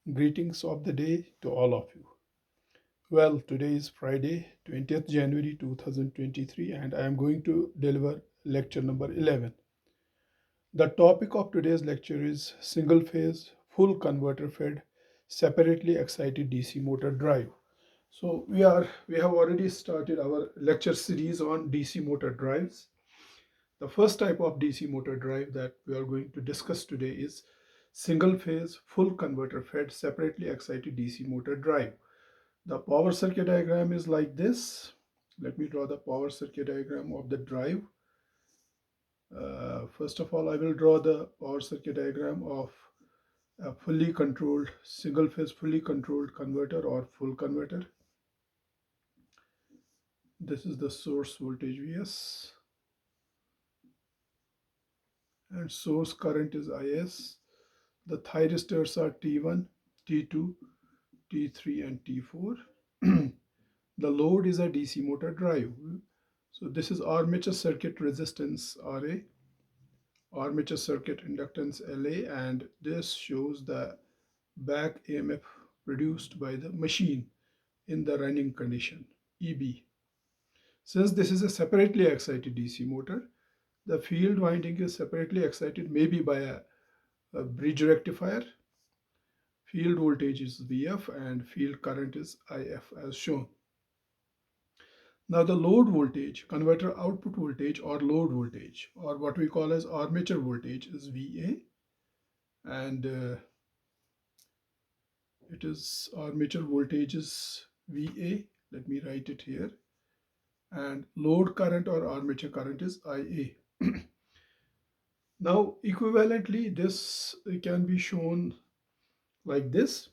Greetings of the day to all of you. Well, today is Friday, 20th January 2023, and I am going to deliver lecture number 11. The topic of today's lecture is single phase, full converter fed, separately excited DC motor drive. So we have already started our lecture series on DC motor drives. The first type of DC motor drive that we are going to discuss today is single phase, full converter fed, separately excited DC motor drive. The power circuit diagram is like this. Let me draw the power circuit diagram of the drive. First of all, I will draw the power circuit diagram of a fully controlled, single phase fully controlled converter or full converter. This is the source voltage Vs and source current is Is. The thyristors are T1, T2, T3 and T4. The load is a DC motor drive. So this is armature circuit resistance Ra, armature circuit inductance La, and this shows the back EMF produced by the machine in the running condition, EB. Since this is a separately excited DC motor, the field winding is separately excited maybe by a bridge rectifier. Field voltage is Vf and field current is If as shown. Now the load voltage, converter output voltage or load voltage or what we call as armature voltage is Va, and it is armature voltage is Va. Let me write it here. And load current or armature current is Ia. Now equivalently this can be shown like this.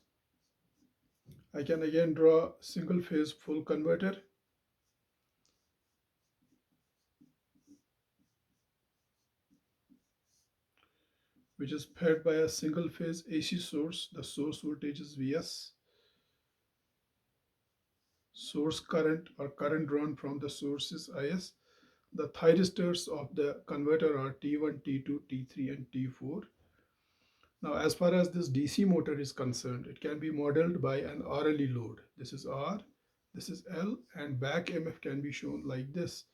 I can again draw single phase full converter, which is fed by a single phase AC source. The source voltage is Vs. Source current or current drawn from the source is Is. The thyristors of the converter are T1, T2, T3 and T4. Now as far as this DC motor is concerned, it can be modeled by an RLE load. This is R, this is L, and back EMF can be shown like this.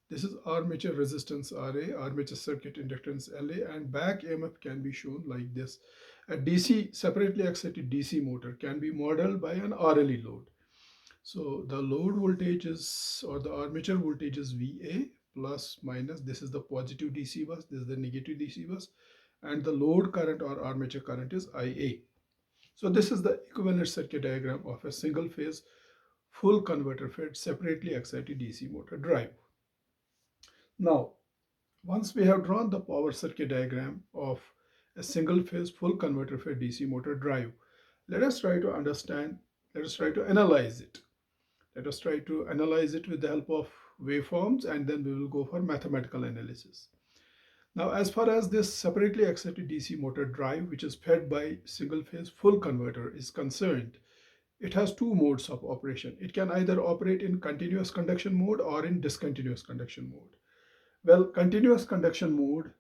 This is armature resistance Ra, armature circuit inductance La, and back EMF can be shown like this. A DC, separately excited DC motor can be modeled by an RLE load. So the load voltage is, or the armature voltage is Va plus minus. This is the positive DC bus, this is the negative DC bus, and the load current or armature current is Ia. So this is the equivalent circuit diagram of a single phase full converter fed separately excited DC motor drive. Now, once we have drawn the power circuit diagram of a single phase full converter fed DC motor drive, let us try to understand, let us try to analyze it. Let us try to analyze it with the help of waveforms, and then we will go for mathematical analysis. Now, as far as this separately excited DC motor drive, which is fed by single phase full converter is concerned, it has two modes of operation. It can either operate in continuous conduction mode or in discontinuous conduction mode. Well, continuous conduction mode,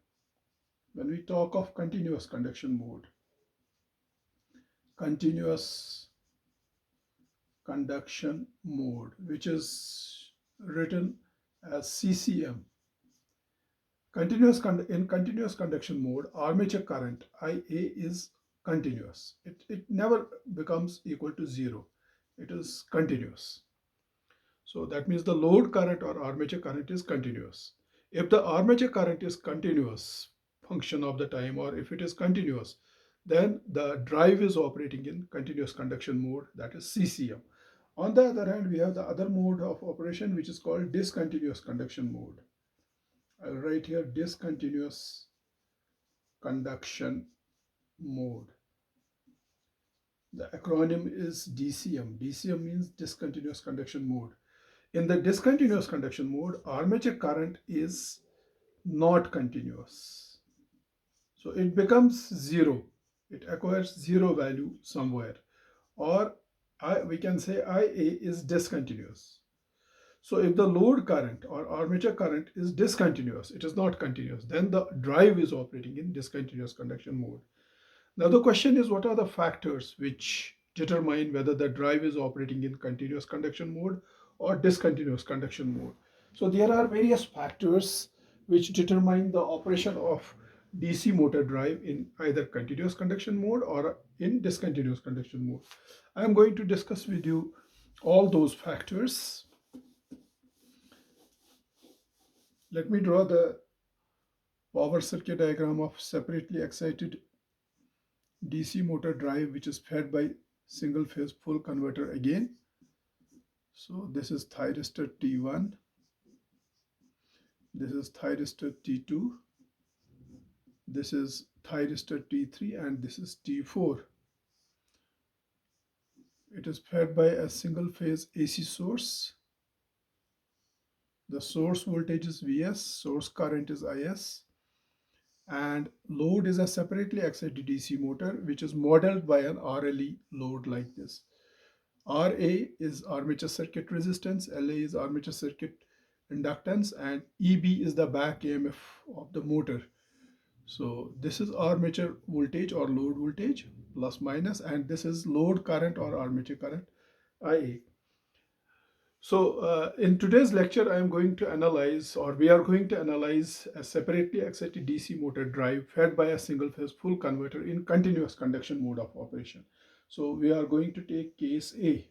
when we talk of continuous conduction mode, continuous conduction mode, which is written as CCM. In continuous conduction mode, armature current Ia is continuous. It never becomes equal to zero. It is continuous. So that means the load current or armature current is continuous. If the armature current is continuous function of the time, or if it is continuous, then the drive is operating in continuous conduction mode, that is CCM. On the other hand, we have the other mode of operation which is called discontinuous conduction mode. I'll write here discontinuous conduction mode. The acronym is DCM. DCM means discontinuous conduction mode. In the discontinuous conduction mode, armature current is not continuous. So it becomes zero. It acquires zero value somewhere. Or we can say Ia is discontinuous. So if the load current or armature current is discontinuous, it is not continuous, then the drive is operating in discontinuous conduction mode. Now the question is, what are the factors which determine whether the drive is operating in continuous conduction mode or discontinuous conduction mode? So there are various factors which determine the operation of DC motor drive in either continuous conduction mode or in discontinuous conduction mode. I am going to discuss with you all those factors. Let me draw the power circuit diagram of separately excited DC motor drive which is fed by single phase full converter again. So this is thyristor T1, this is thyristor T2, this is thyristor T3, and this is T4. It is fed by a single phase AC source. The source voltage is Vs, source current is Is, and load is a separately excited DC motor which is modeled by an RLE load like this. Ra is armature circuit resistance, La is armature circuit inductance, and Eb is the back EMF of the motor. So this is armature voltage or load voltage plus minus, and this is load current or armature current Ia. So in today's lecture, I am going to analyze, or we are going to analyze, a separately excited DC motor drive fed by a single phase full converter in continuous conduction mode of operation. So we are going to take case A.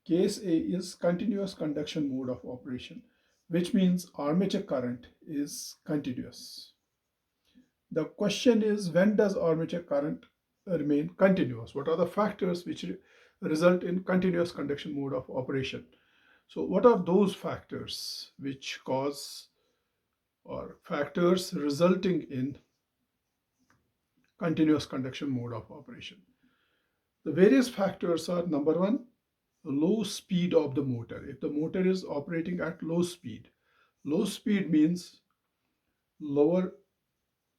Case A is continuous conduction mode of operation, which means armature current is continuous. The question is, when does armature current remain continuous? What are the factors which result in continuous conduction mode of operation? So what are those factors which cause, or factors resulting in continuous conduction mode of operation? The various factors are: number one, the low speed of the motor. If the motor is operating at low speed means lower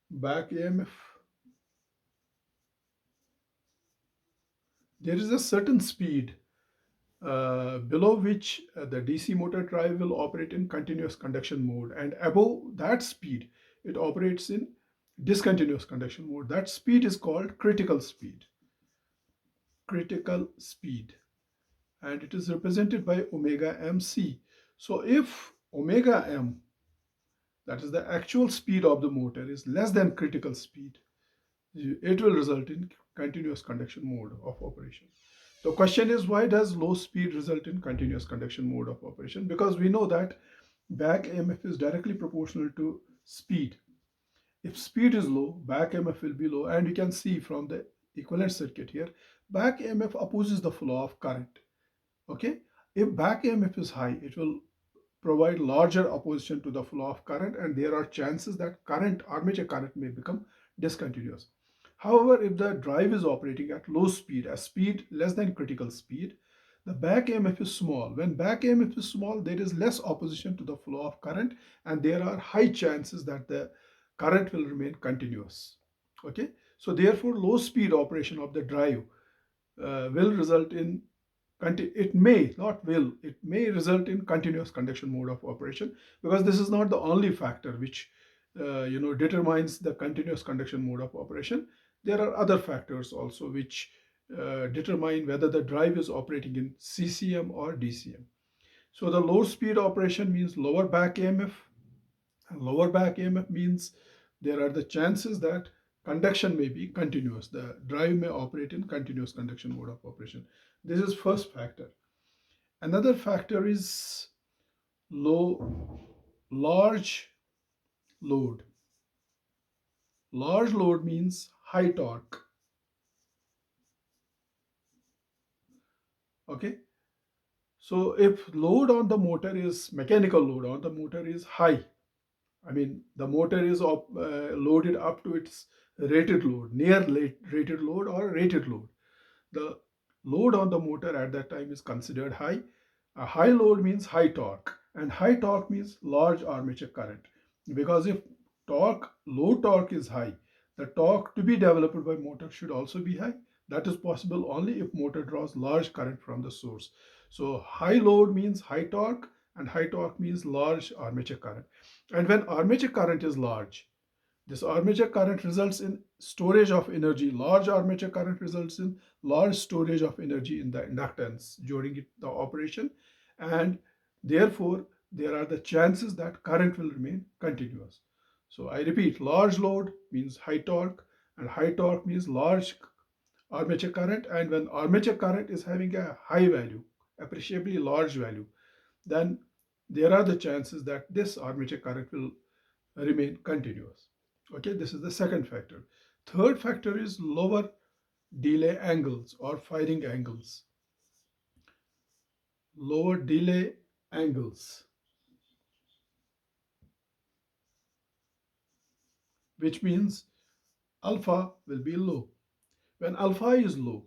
back EMF. There is a certain speed below which the DC motor drive will operate in continuous conduction mode, and above that speed it operates in discontinuous conduction mode. That speed is called critical speed, and it is represented by omega mc. So if omega m, that is the actual speed of the motor, is less than critical speed, it will result in continuous conduction mode of operation. The question is, why does low speed result in continuous conduction mode of operation? Because we know that back EMF is directly proportional to speed. If speed is low, back EMF will be low, and you can see from the equivalent circuit here, back EMF opposes the flow of current. Okay, if back EMF is high, it will provide larger opposition to the flow of current, and there are chances that armature current may become discontinuous. However, if the drive is operating at low speed, a speed less than critical speed, the back EMF is small. When back EMF is small, there is less opposition to the flow of current, and there are high chances that the current will remain continuous. Okay, so therefore low speed operation of the drive will result in, it may, not will, it may result in continuous conduction mode of operation, because this is not the only factor which determines the continuous conduction mode of operation. There are other factors also which determine whether the drive is operating in CCM or DCM. So the low speed operation means lower back EMF, and lower back EMF means there are the chances that conduction may be continuous. The drive may operate in continuous conduction mode of operation. This is first factor. Another factor is large load. Large load means high torque. Okay. So if load on the motor is, mechanical load on the motor is high, I mean the motor is loaded up to its rated load, near rated load or rated load, the load on the motor at that time is considered high. A high load means high torque, and high torque means large armature current. Because if low torque is high, the torque to be developed by motor should also be high. That is possible only if motor draws large current from the source. So high load means high torque, and high torque means large armature current. And when armature current is large, This armature current results in storage of energy. Large armature current results in large storage of energy in the inductance during the operation, and therefore there are the chances that current will remain continuous. So I repeat, large load means high torque, and high torque means large armature current. And when armature current is having a high value, appreciably large value, then there are the chances that this armature current will remain continuous. Okay, this is the second factor. Third factor is lower delay angles or firing angles. Lower delay angles, which means alpha will be low. When alpha is low,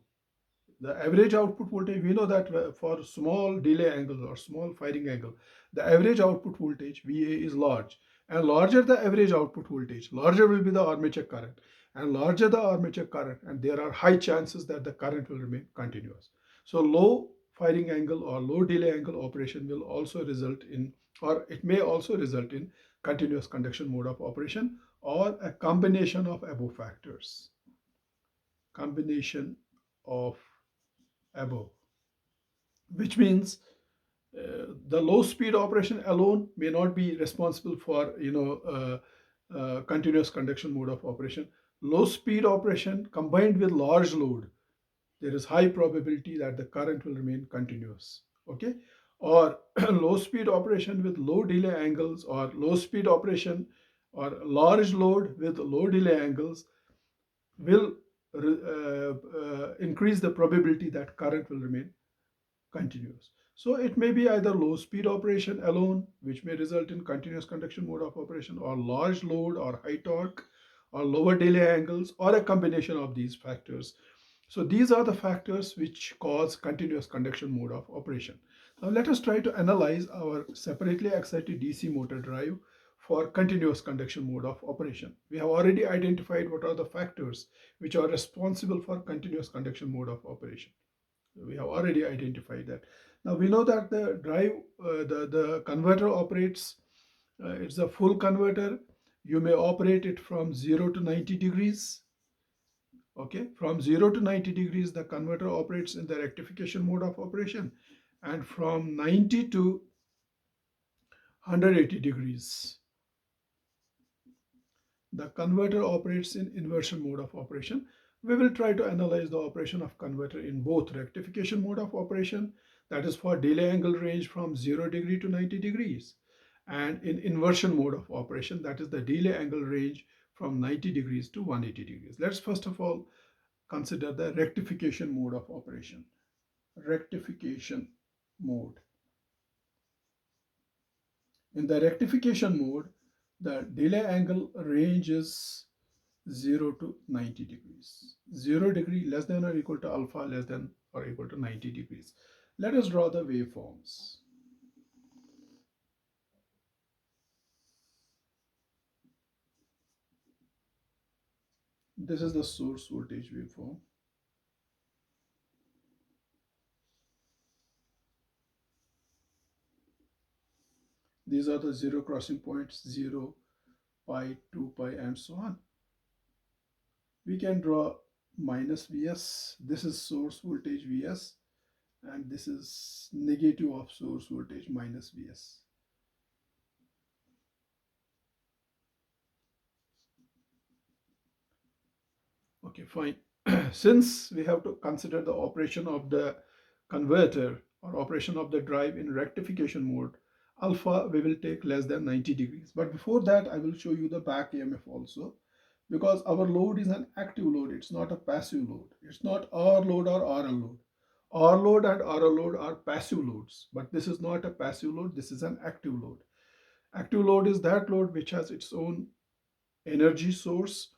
the average output voltage, we know that for small delay angle or small firing angle, the average output voltage VA is large. And larger the average output voltage, larger will be the armature current. And larger the armature current, and there are high chances that the current will remain continuous. So low firing angle or low delay angle operation will also result in, or it may also result in continuous conduction mode of operation, or a combination of above factors. Combination of above, which means the low speed operation alone may not be responsible for continuous conduction mode of operation. Low speed operation combined with large load, there is high probability that the current will remain continuous. Okay, or low speed operation with low delay angles, or low speed operation or large load with low delay angles will increase the probability that current will remain continuous. So it may be either low speed operation alone, which may result in continuous conduction mode of operation, or large load or high torque, or lower delay angles, or a combination of these factors. So these are the factors which cause continuous conduction mode of operation. Now let us try to analyze our separately excited DC motor drive for continuous conduction mode of operation. We have already identified what are the factors which are responsible for continuous conduction mode of operation. We have already identified that. Now we know that the drive, the converter operates, it's a full converter. You may operate it from 0 to 90 degrees. Okay, from 0 to 90 degrees, the converter operates in the rectification mode of operation. And from 90 to 180 degrees, the converter operates in inversion mode of operation. We will try to analyze the operation of converter in both rectification mode of operation, that is for delay angle range from 0 degree to 90 degrees, and in inversion mode of operation, that is the delay angle range from 90 degrees to 180 degrees. Let's first of all consider the rectification mode of operation. Rectification mode. In the rectification mode, the delay angle range is 0 to 90 degrees. 0 degree less than or equal to alpha less than or equal to 90 degrees. Let us draw the waveforms. This is the source voltage waveform. These are the zero crossing points, 0, pi, 2 pi, and so on. We can draw minus Vs. This is source voltage Vs, and this is negative of source voltage minus Vs. Okay, fine. Since we have to consider the operation of the converter or operation of the drive in rectification mode, alpha we will take less than 90 degrees. But before that, I will show you the back EMF also, because our load is an active load. It's not a passive load. It's not R load or RL load. R load and RL load are passive loads, but this is not a passive load. This is an active load. Active load is that load which has its own energy source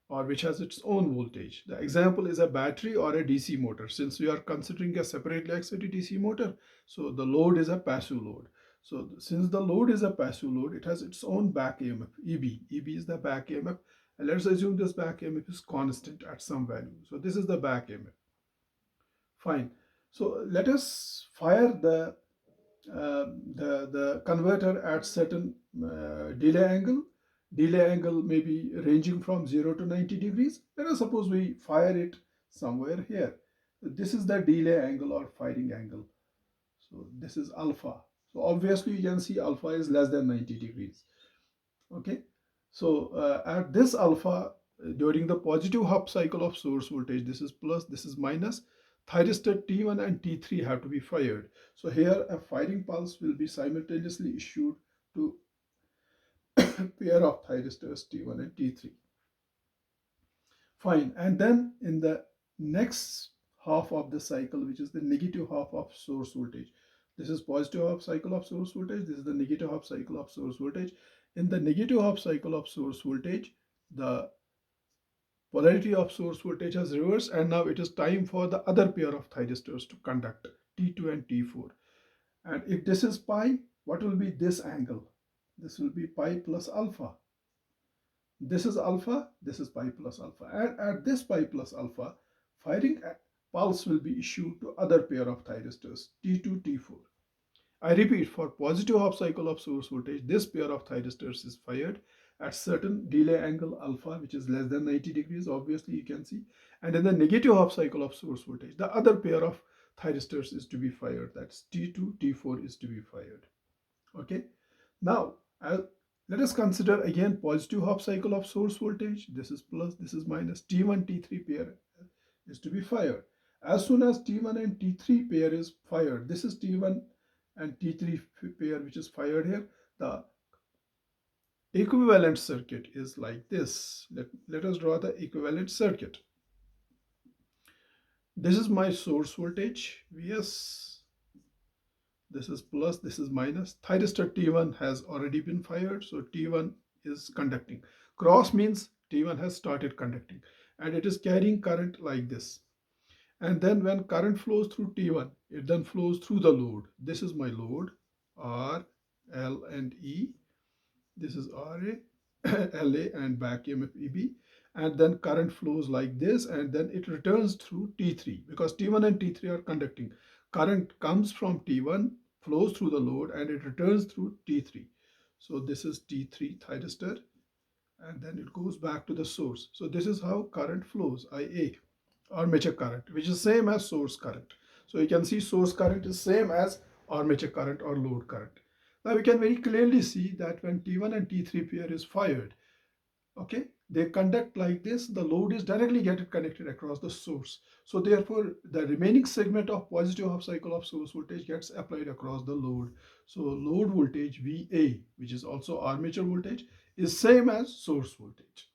or which has its own voltage. The example is a battery or a DC motor. Since we are considering a separately excited DC motor, so the load is a passive load. So since the load is a passive load, it has its own back EMF, EB. EB is the back EMF. And let's assume this back EMF is constant at some value. So this is the back EMF. Fine. So let us fire the converter at certain delay angle. delay angle may be ranging from 0 to 90 degrees. Let us suppose we fire it somewhere here. This is the delay angle or firing angle. So this is alpha. So obviously you can see alpha is less than 90 degrees. Okay. So at this alpha, during the positive half cycle of source voltage, this is plus, this is minus, thyristor T1 and T3 have to be fired. So here a firing pulse will be simultaneously issued to pair of thyristors T1 and T3. Fine. And then in the next half of the cycle, which is the negative half of source voltage. This is positive half cycle of source voltage. This is the negative half cycle of source voltage. In the negative half cycle of source voltage, the polarity of source voltage has reversed, and now it is time for the other pair of thyristors to conduct, T2 and T4. And if this is pi, what will be this angle? This will be pi plus alpha. This is alpha, this is pi plus alpha. And at this pi plus alpha, firing pulse will be issued to other pair of thyristors, T2, T4. I repeat, for positive half cycle of source voltage, this pair of thyristors is fired at certain delay angle alpha, which is less than 90 degrees, obviously you can see. And in the negative half cycle of source voltage, the other pair of thyristors is to be fired. That's T2, T4 is to be fired. Okay. Now, let us consider again positive half cycle of source voltage. This is plus, this is minus. T1, T3 pair is to be fired. As soon as T1 and T3 pair is fired, this is T1 and T3 pair which is fired here. The equivalent circuit is like this. Let us draw the equivalent circuit. This is my source voltage, Vs. This is plus, this is minus. Thyristor T1 has already been fired, so T1 is conducting. Cross means T1 has started conducting, and it is carrying current like this. And then when current flows through T1, it then flows through the load. This is my load, R, L, and E. This is RA, LA, and back EMF EB. And then current flows like this, and then it returns through T3 because T1 and T3 are conducting. Current comes from T1, flows through the load, and it returns through T3. So this is T3 thyristor, and then it goes back to the source. So this is how current flows, IA, armature current, which is same as source current. So you can see source current is same as armature current or load current. Now we can very clearly see that when T1 and T3 pair is fired, okay, they conduct like this, the load is directly get connected across the source. So therefore, the remaining segment of positive half cycle of source voltage gets applied across the load. So load voltage VA, which is also armature voltage, is same as source voltage.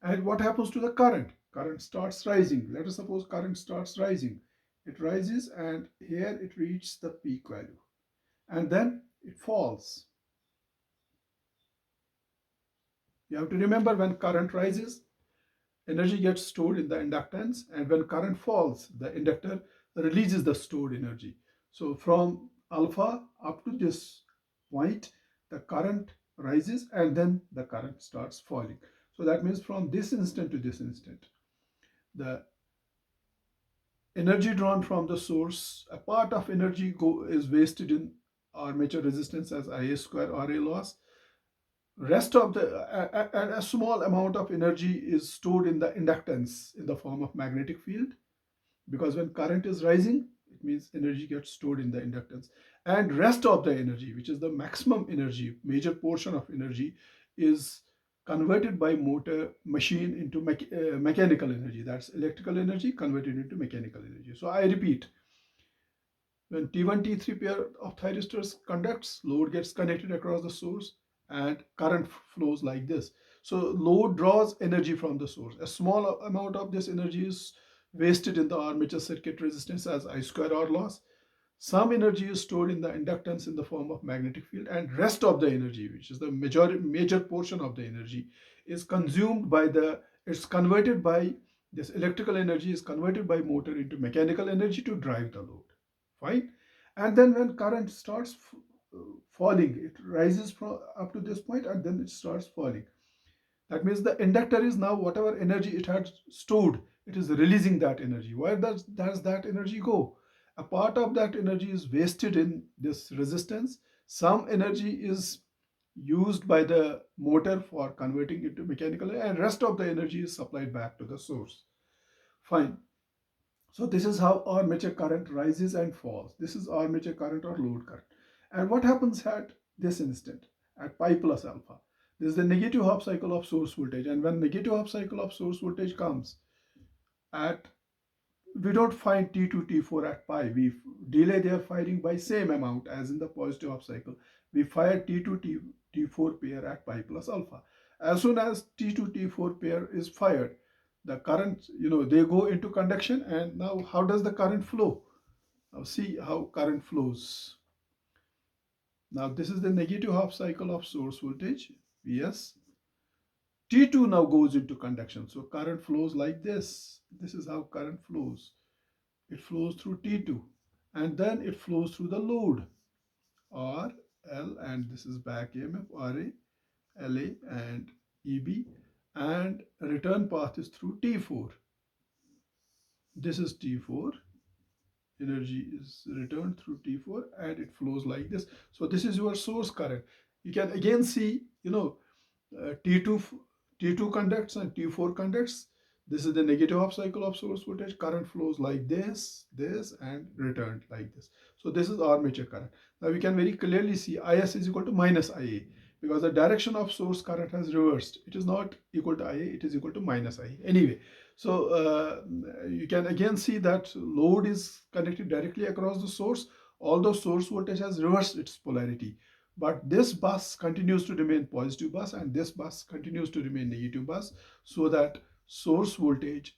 And what happens to the current? Current starts rising. Let us suppose current starts rising. It rises and here it reaches the peak value. And then it falls. You have to remember when current rises, energy gets stored in the inductance, and when current falls, the inductor releases the stored energy. So from alpha up to this point, the current rises and then the current starts falling. So that means from this instant to this instant, the energy drawn from the source, a part of energy is wasted in armature resistance as Ia square Ra loss. Rest of the a small amount of energy is stored in the inductance in the form of magnetic field, because when current is rising, it means energy gets stored in the inductance, and rest of the energy, which is the maximum energy, major portion of energy, is converted by motor machine into mechanical energy. That's electrical energy converted into mechanical energy. So I repeat, when T1, T3 pair of thyristors conducts, load gets connected across the source and current flows like this. So load draws energy from the source. A small amount of this energy is wasted in the armature circuit resistance as I square R loss. Some energy is stored in the inductance in the form of magnetic field, and rest of the energy, which is the major portion of the energy, is consumed by it's converted by this electrical energy is converted by motor into mechanical energy to drive the load. Fine. And then when current starts falling, it rises from up to this point and then it starts falling. That means the inductor is now whatever energy it had stored, it is releasing that energy. Where does that energy go? A part of that energy is wasted in this resistance. Some energy is used by the motor for converting into mechanical, and rest of the energy is supplied back to the source. Fine. So this is how armature current rises and falls. This is armature current or load current. And what happens at this instant, at pi plus alpha? This is the negative half cycle of source voltage. And when negative half cycle of source voltage comes at, we don't find T2, T4 at pi. We delay their firing by same amount as in the positive half cycle. We fire T2, T4 pair at pi plus alpha. As soon as T2, T4 pair is fired, the current, they go into conduction. And now how does the current flow? Now see how current flows. Now this is the negative half cycle of source voltage, Vs. T2 now goes into conduction. So current flows like this. This is how current flows. It flows through T2 and then it flows through the load R, L, and this is back EMF RA, LA, and EB, and return path is through T4. This is T4. Energy is returned through T4 and it flows like this. So this is your source current. You can again see, T2 T2 conducts and T4 conducts. This is the negative half cycle of source voltage. Current flows like this, and returned like this. So this is armature current. Now we can very clearly see Is is equal to minus Ia, because the direction of source current has reversed. It is not equal to Ia, it is equal to minus Ia. Anyway, so you can again see that load is connected directly across the source, although source voltage has reversed its polarity. But this bus continues to remain positive bus and this bus continues to remain negative bus, so that source voltage,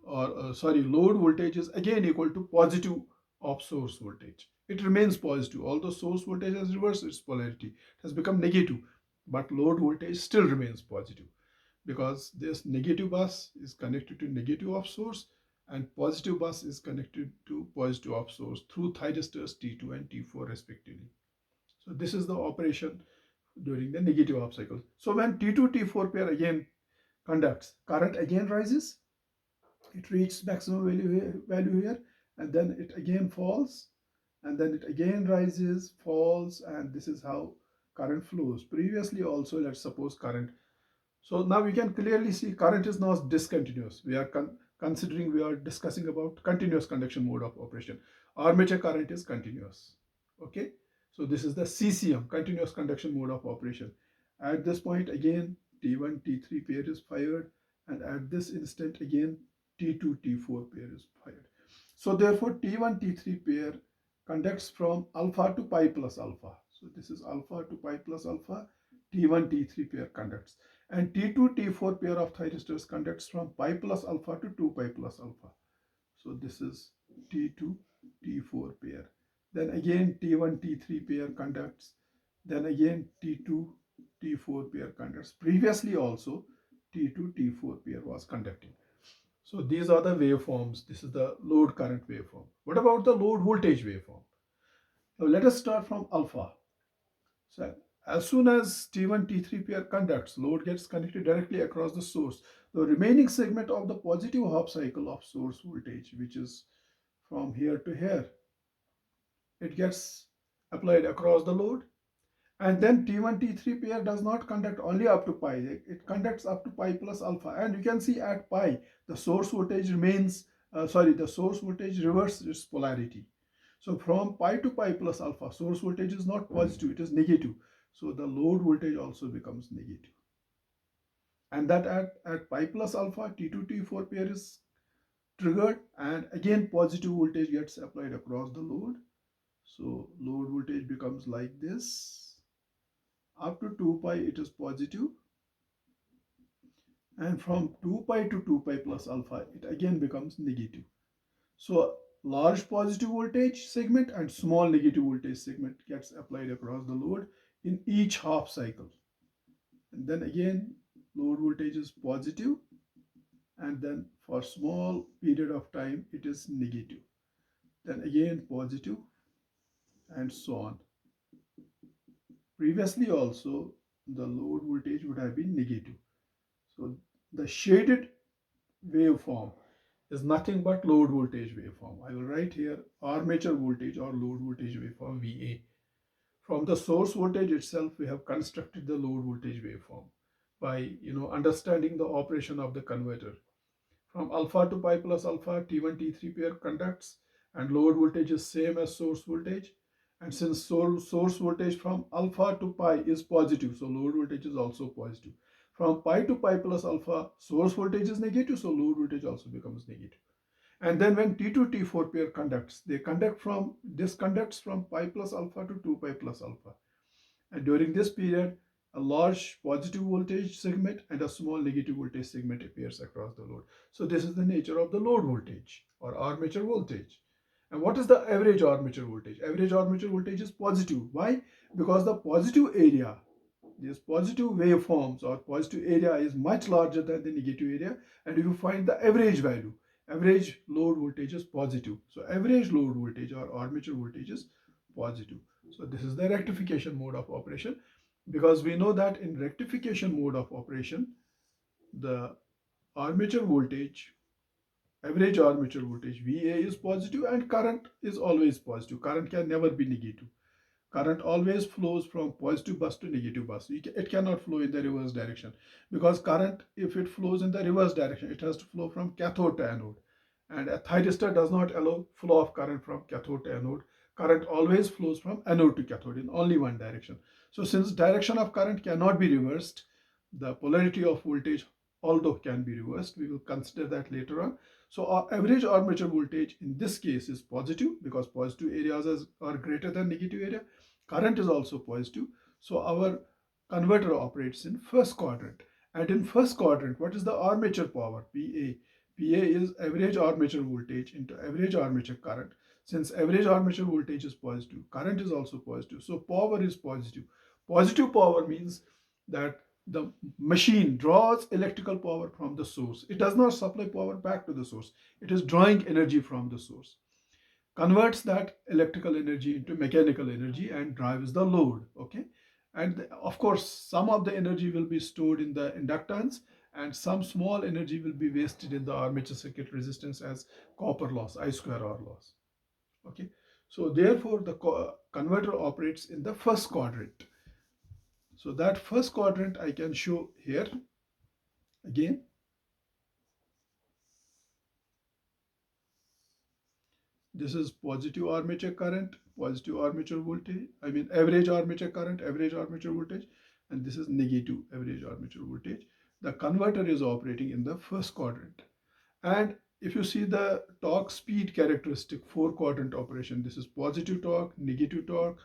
or load voltage is again equal to positive of source voltage. It remains positive, although source voltage has reversed its polarity. It has become negative, but load voltage still remains positive, because this negative bus is connected to negative of source and positive bus is connected to positive of source through thyristors T2 and T4 respectively. So this is the operation during the negative half cycle. So when T2, T4 pair again conducts, current again rises, it reaches maximum value here, and then it again falls, and then it again rises, falls, and this is how current flows. Previously also, let's suppose current. So now we can clearly see current is now discontinuous. We are considering, we are discussing about continuous conduction mode of operation. Armature current is continuous. Okay. So this is the CCM, continuous conduction mode of operation. At this point again, T1, T3 pair is fired, and at this instant again, T2, T4 pair is fired. So therefore, T1, T3 pair conducts from alpha to pi plus alpha. So this is alpha to pi plus alpha. T1, T3 pair conducts. And T2, T4 pair of thyristors conducts from pi plus alpha to 2 pi plus alpha. So this is T2, T4 pair. Then again T1, T3 pair conducts. Then again T2, T4 pair conducts. Previously also T2, T4 pair was conducting. So these are the waveforms. This is the load current waveform. What about the load voltage waveform? Now let us start from alpha. So as soon as T1, T3 pair conducts, load gets connected directly across the source. The remaining segment of the positive half cycle of source voltage, which is from here to here, it gets applied across the load. And then T1, T3 pair does not conduct only up to pi, it conducts up to pi plus alpha. And you can see at pi, the source voltage remains, the source voltage reverses its polarity. So from pi to pi plus alpha, source voltage is not positive, it is negative. So the load voltage also becomes negative. And that at pi plus alpha, T2, T4 pair is triggered, and again positive voltage gets applied across the load. So load voltage becomes like this. Up to 2 pi it is positive, and from 2 pi to 2 pi plus alpha it again becomes negative. So large positive voltage segment and small negative voltage segment gets applied across the load in each half cycle. And then again load voltage is positive, and then for small period of time it is negative. Then again positive, and so on. Previously also the load voltage would have been negative. So the shaded waveform is nothing but load voltage waveform. I will write here armature voltage or load voltage waveform VA. From the source voltage itself, we have constructed the load voltage waveform by understanding the operation of the converter. From alpha to pi plus alpha, T1, T3 pair conducts, and load voltage is same as source voltage. And since source voltage from alpha to pi is positive, so load voltage is also positive. From pi to pi plus alpha, source voltage is negative, so load voltage also becomes negative. And then when T2, T4 pair conducts, this conducts from pi plus alpha to 2 pi plus alpha. And during this period, a large positive voltage segment and a small negative voltage segment appears across the load. So this is the nature of the load voltage or armature voltage. And what is the average armature voltage? Average armature voltage is positive. Why? Because the positive area, these positive waveforms or positive area is much larger than the negative area, and if you find the average value, average load voltage is positive. So average load voltage or armature voltage is positive. So this is the rectification mode of operation, because we know that in rectification mode of operation, the armature voltage, average armature voltage VA is positive and current is always positive. Current can never be negative. Current always flows from positive bus to negative bus. It cannot flow in the reverse direction, because current, if it flows in the reverse direction, it has to flow from cathode to anode. And a thyristor does not allow flow of current from cathode to anode. Current always flows from anode to cathode in only one direction. So since direction of current cannot be reversed, the polarity of voltage although can be reversed, we will consider that later on. So our average armature voltage in this case is positive, because positive areas are greater than negative area. Current is also positive. So our converter operates in first quadrant. And in first quadrant, what is the armature power? PA. PA is average armature voltage into average armature current. Since average armature voltage is positive, current is also positive. So power is positive. Positive power means that the machine draws electrical power from the source. It does not supply power back to the source. It is drawing energy from the source, converts that electrical energy into mechanical energy and drives the load. Okay. And of course, some of the energy will be stored in the inductance, and some small energy will be wasted in the armature circuit resistance as copper loss, I square R loss. Okay. So therefore, the converter operates in the first quadrant. So that first quadrant I can show here again. This is positive armature current, positive armature voltage, I mean average armature current, average armature voltage, and this is negative average armature voltage. The converter is operating in the first quadrant. And if you see the torque speed characteristic, four quadrant operation, this is positive torque,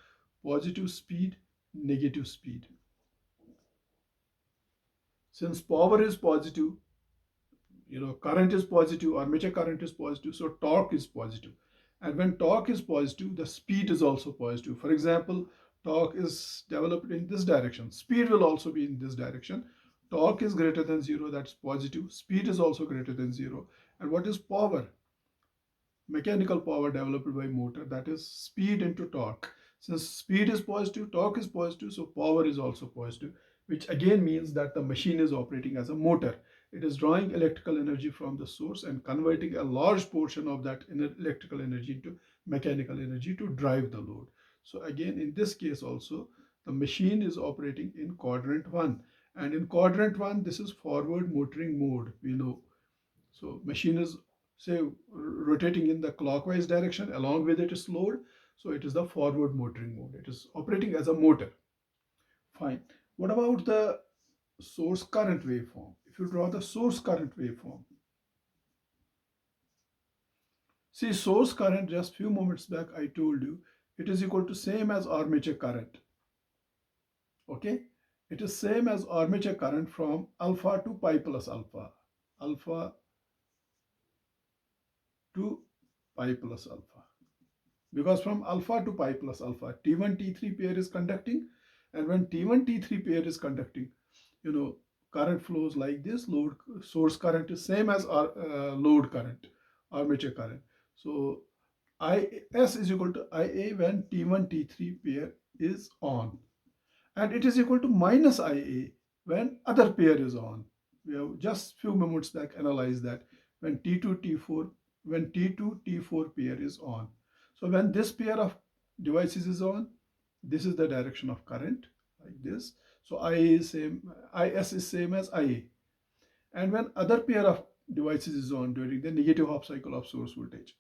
positive speed, negative speed. Since power is positive, current is positive, armature current is positive, so torque is positive. And when torque is positive, the speed is also positive. For example, torque is developed in this direction, speed will also be in this direction. Torque is greater than zero, that's positive. Speed is also greater than zero. And what is power? Mechanical power developed by motor, that is speed into torque. Since speed is positive, torque is positive, so power is also positive, which again means that the machine is operating as a motor. It is drawing electrical energy from the source and converting a large portion of that electrical energy into mechanical energy to drive the load. So again, in this case also, the machine is operating in quadrant 1. And in quadrant 1, this is forward motoring mode, we know. So machine is, say, rotating in the clockwise direction, along with it is load. So it is the forward motoring mode. It is operating as a motor. Fine. What about the source current waveform? If you draw the source current waveform, see source current, just few moments back I told you, it is equal to same as armature current. Okay. It is same as armature current from alpha to pi plus alpha. Alpha to pi plus alpha. Because from alpha to pi plus alpha, T1, T3 pair is conducting, and when T1, T3 pair is conducting, you know, current flows like this. Load source current is same as our load current, armature current. So IS is equal to IA when T1, T3 pair is on, and it is equal to minus IA when other pair is on. We have just few moments back analyzed that when T2, T4, when T2, T4 pair is on. So when this pair of devices is on, This is the direction of current, like this. So IA is same, IS is same as IA. And when other pair of devices is on during the negative half cycle of source voltage,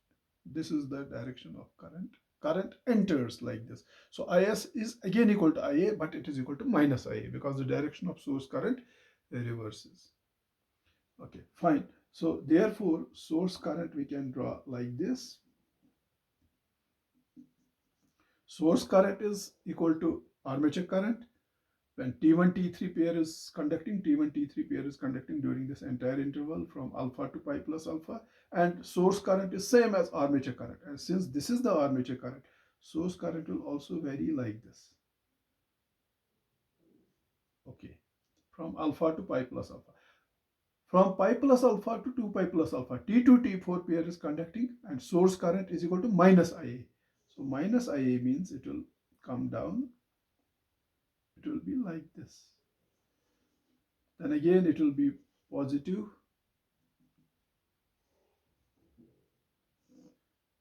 this is the direction of current. Current enters like this. So IS is again equal to IA, but it is equal to minus IA because the direction of source current reverses. Okay, fine. So therefore, source current we can draw like this. Source current is equal to armature current. When T1, T3 pair is conducting, T1, T3 pair is conducting during this entire interval from alpha to pi plus alpha, and source current is same as armature current. And since this is the armature current, source current will also vary like this. Okay, from alpha to pi plus alpha. From pi plus alpha to 2 pi plus alpha, T2, T4 pair is conducting and source current is equal to minus IA. So minus IA means it will come down. It will be like this. Then again it will be positive,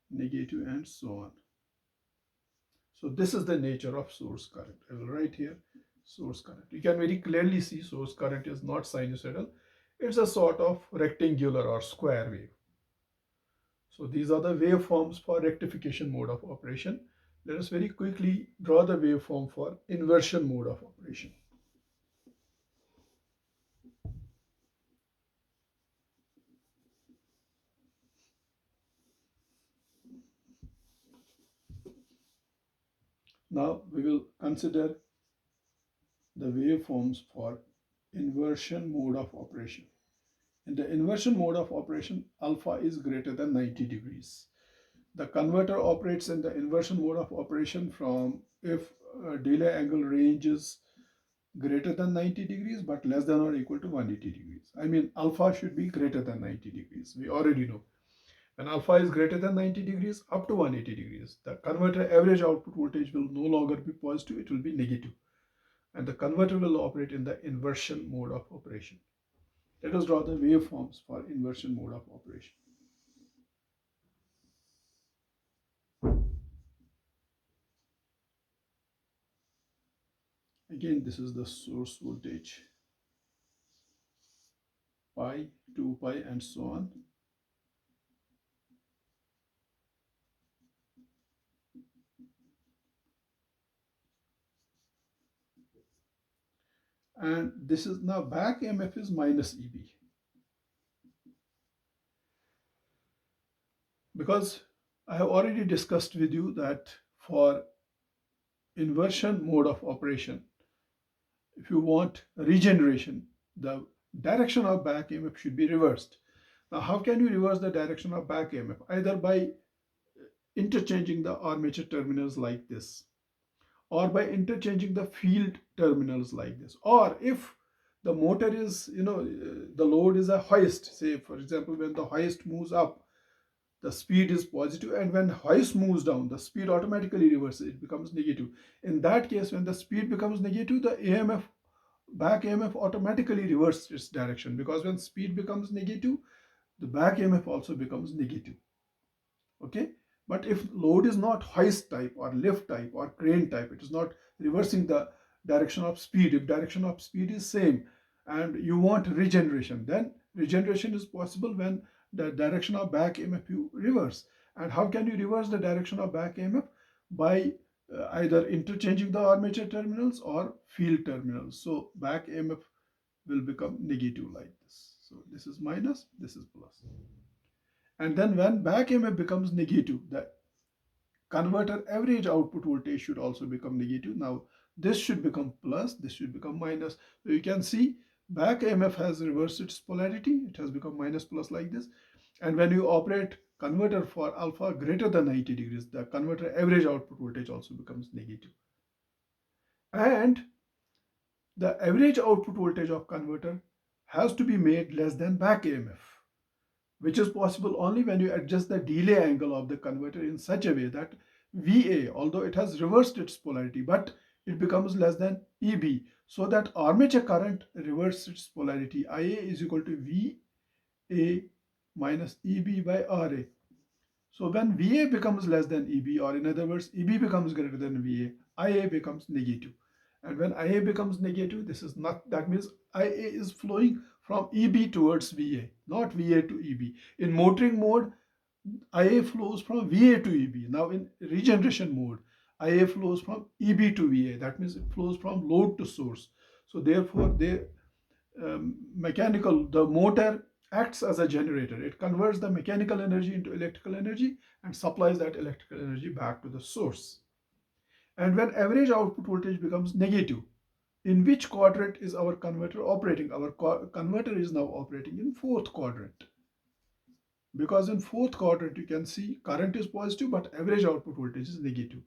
negative, and so on. So this is the nature of source current. I will write here source current. You can very clearly see source current is not sinusoidal. It's a sort of rectangular or square wave. So these are the waveforms for rectification mode of operation. Let us very quickly draw the waveform for inversion mode of operation. Now we will consider the waveforms for inversion mode of operation. In the inversion mode of operation, alpha is greater than 90 degrees. The converter operates in the inversion mode of operation from if delay angle range is greater than 90 degrees but less than or equal to 180 degrees. I mean, alpha should be greater than 90 degrees. We already know. When alpha is greater than 90 degrees up to 180 degrees, the converter average output voltage will no longer be positive, it will be negative. And the converter will operate in the inversion mode of operation. Let us draw the waveforms for inversion mode of operation. Again, this is the source voltage, pi, 2 pi, and so on. And this is now back EMF is minus EB. Because I have already discussed with you that for inversion mode of operation, if you want regeneration, the direction of back EMF should be reversed. Now, how can you reverse the direction of back EMF? Either by interchanging the armature terminals like this, or by interchanging the field terminals like this, or if the motor is, the load is a hoist, say for example, when the hoist moves up, the speed is positive, and when hoist moves down, the speed automatically reverses, it becomes negative. In that case, when the speed becomes negative, the AMF, back AMF, automatically reverses its direction, because when speed becomes negative, the back AMF also becomes negative. Okay, but if load is not hoist type or lift type or crane type, it is not reversing the direction of speed. If direction of speed is same and you want regeneration, then regeneration is possible when the direction of back EMF you reverse. And how can you reverse the direction of back EMF? By either interchanging the armature terminals or field terminals. So back EMF will become negative like this. So this is minus, this is plus. And then when back EMF becomes negative, the converter average output voltage should also become negative. Now this should become plus, this should become minus. So you can see back EMF has reversed its polarity. It has become minus plus like this. And when you operate converter for alpha greater than 90 degrees, the converter average output voltage also becomes negative. And the average output voltage of converter has to be made less than back EMF, which is possible only when you adjust the delay angle of the converter in such a way that VA, although it has reversed its polarity, but it becomes less than EB, so that armature current reverses its polarity. IA is equal to VA minus EB by RA. So when VA becomes less than EB, or in other words, EB becomes greater than VA, IA becomes negative. And when IA becomes negative, this is not, that means IA is flowing from EB towards VA, not VA to EB. In motoring mode, IA flows from VA to EB. Now in regeneration mode, IA flows from EB to VA. That means it flows from load to source. So therefore, the motor acts as a generator. It converts the mechanical energy into electrical energy and supplies that electrical energy back to the source. And when average output voltage becomes negative, in which quadrant is our converter operating? Our converter is now operating in fourth quadrant, because in fourth quadrant you can see current is positive but average output voltage is negative.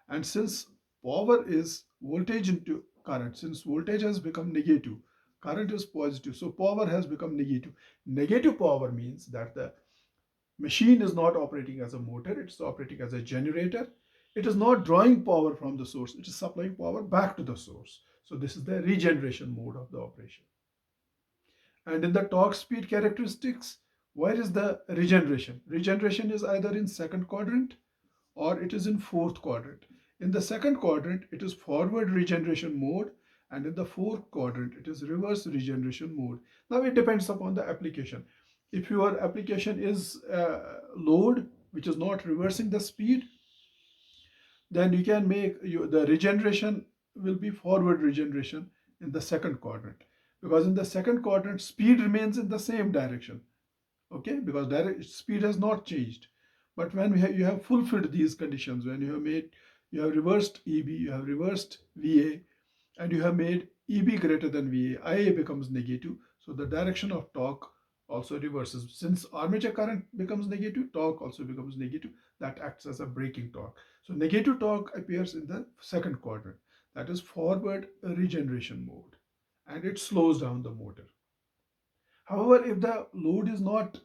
And since power is voltage into current, since voltage has become negative, current is positive, so power has become negative. Negative power means that the machine is not operating as a motor, it's operating as a generator. It is not drawing power from the source, it is supplying power back to the source. So this is the regeneration mode of the operation. And in the torque speed characteristics, where is the regeneration? Regeneration is either in second quadrant or it is in fourth quadrant. In the second quadrant, it is forward regeneration mode, and in the fourth quadrant, it is reverse regeneration mode. Now it depends upon the application. If your application is load, which is not reversing the speed, then you can make the regeneration will be forward regeneration in the second quadrant, because in the second quadrant speed remains in the same direction, okay, because direct speed has not changed. But when you have fulfilled these conditions, when you have reversed EB, you have reversed VA, and you have made EB greater than VA, IA becomes negative, so the direction of torque also reverses. Since armature current becomes negative, torque also becomes negative. That acts as a braking torque. So negative torque appears in the second quadrant. That is forward regeneration mode, and it slows down the motor. However, if the load is not,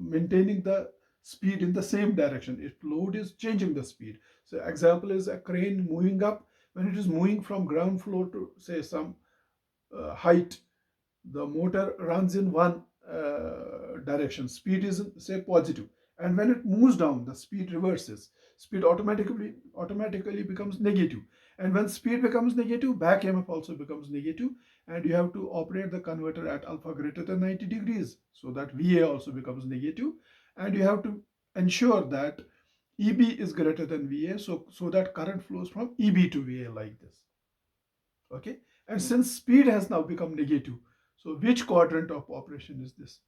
maintaining the speed in the same direction, if load is changing the speed, so example is a crane moving up. When it is moving from ground floor to say some height, the motor runs in one direction, speed is say positive, and when it moves down the speed reverses, speed automatically becomes negative. And when speed becomes negative, back EMF also becomes negative, and you have to operate the converter at alpha greater than 90 degrees, so that VA also becomes negative, and you have to ensure that EB is greater than VA, so that current flows from EB to VA like this. Okay, and since speed has now become negative, so which quadrant of operation is this?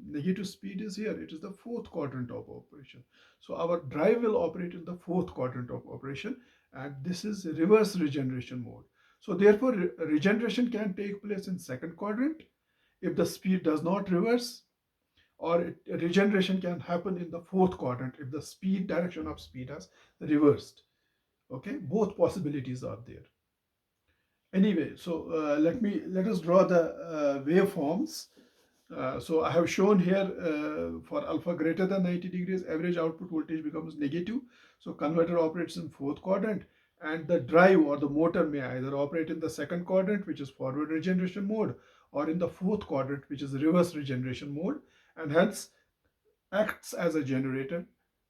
Negative speed is here, it is the fourth quadrant of operation. So our drive will operate in the fourth quadrant of operation, and this is reverse regeneration mode. So therefore regeneration can take place in second quadrant if the speed does not reverse, or regeneration can happen in the fourth quadrant if the speed direction of speed has reversed. Okay, both possibilities are there. Anyway, so let us draw the waveforms. So I have shown here for alpha greater than 90 degrees, average output voltage becomes negative. So converter operates in fourth quadrant, and the drive or the motor may either operate in the second quadrant, which is forward regeneration mode, or in the fourth quadrant, which is reverse regeneration mode, and hence acts as a generator,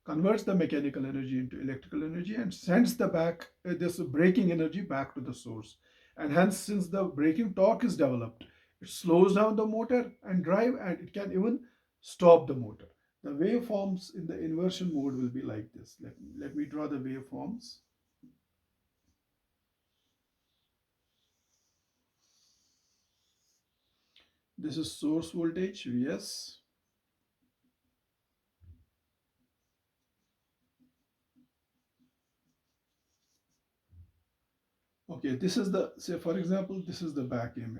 converts the mechanical energy into electrical energy, and sends the back this braking energy back to the source. And hence, since the braking torque is developed, it slows down the motor and drive, and it can even stop the motor. The waveforms in the inversion mode will be like this. Let me draw the waveforms. This is source voltage, Vs. Okay, this is the, say for example, this is the back EMF.